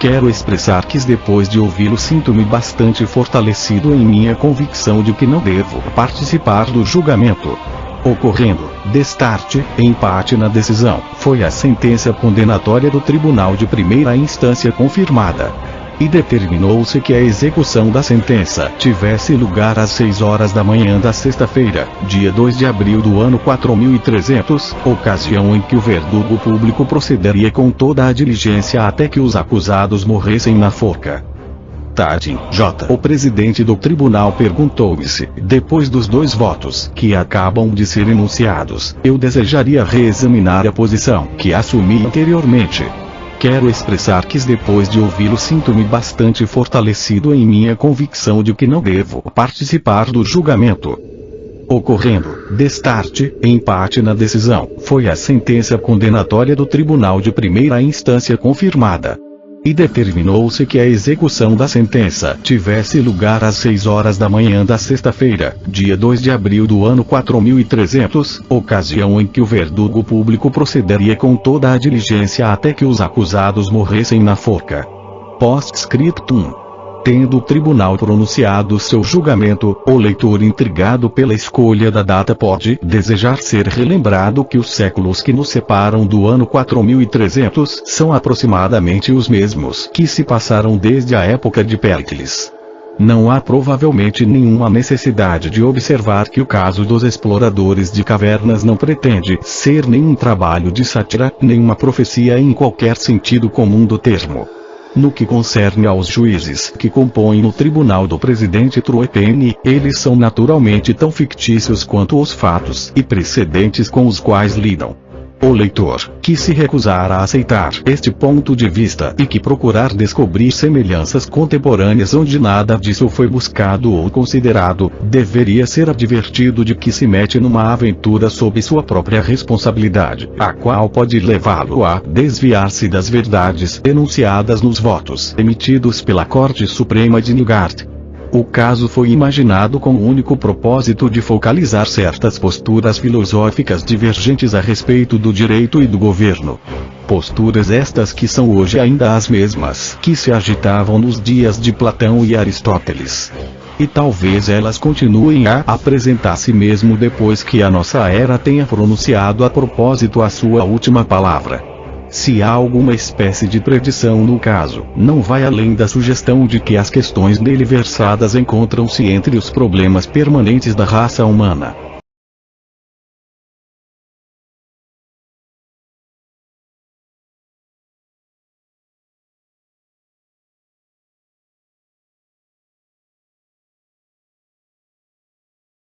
Quero expressar que depois de ouvi-lo sinto-me bastante fortalecido em minha convicção de que não devo participar do julgamento. Ocorrendo, destarte, empate na decisão, foi a sentença condenatória do Tribunal de Primeira Instância confirmada. E determinou-se que a execução da sentença tivesse lugar às 6 horas da manhã da sexta-feira, dia 2 de abril do ano 4300, ocasião em que o verdugo público procederia com toda a diligência até que os acusados morressem na forca. Tadin J. O presidente do tribunal perguntou-me se, depois dos 2 votos que acabam de ser enunciados, eu desejaria reexaminar a posição que assumi anteriormente. Quero expressar que depois de ouvi-lo sinto-me bastante fortalecido em minha convicção de que não devo participar do julgamento. Ocorrendo, destarte, empate na decisão, foi a sentença condenatória do Tribunal de Primeira Instância confirmada. E determinou-se que a execução da sentença tivesse lugar às 6 horas da manhã da sexta-feira, dia 2 de abril do ano 4300, ocasião em que o verdugo público procederia com toda a diligência até que os acusados morressem na forca. Post-scriptum. Tendo o tribunal pronunciado seu julgamento, o leitor intrigado pela escolha da data pode desejar ser relembrado que os séculos que nos separam do ano 4300 são aproximadamente os mesmos que se passaram desde a época de Péricles. Não há provavelmente nenhuma necessidade de observar que o caso dos exploradores de cavernas não pretende ser nem um trabalho de sátira, nem uma profecia em qualquer sentido comum do termo. No que concerne aos juízes que compõem o tribunal do presidente Truepene, eles são naturalmente tão fictícios quanto os fatos e precedentes com os quais lidam. O leitor, que se recusar a aceitar este ponto de vista e que procurar descobrir semelhanças contemporâneas onde nada disso foi buscado ou considerado, deveria ser advertido de que se mete numa aventura sob sua própria responsabilidade, a qual pode levá-lo a desviar-se das verdades enunciadas nos votos emitidos pela Corte Suprema de Newgate. O caso foi imaginado com o único propósito de focalizar certas posturas filosóficas divergentes a respeito do direito e do governo. Posturas estas que são hoje ainda as mesmas que se agitavam nos dias de Platão e Aristóteles. E talvez elas continuem a apresentar-se mesmo depois que a nossa era tenha pronunciado a propósito a sua última palavra. Se há alguma espécie de predição no caso, não vai além da sugestão de que as questões nele versadas encontram-se entre os problemas permanentes da raça humana.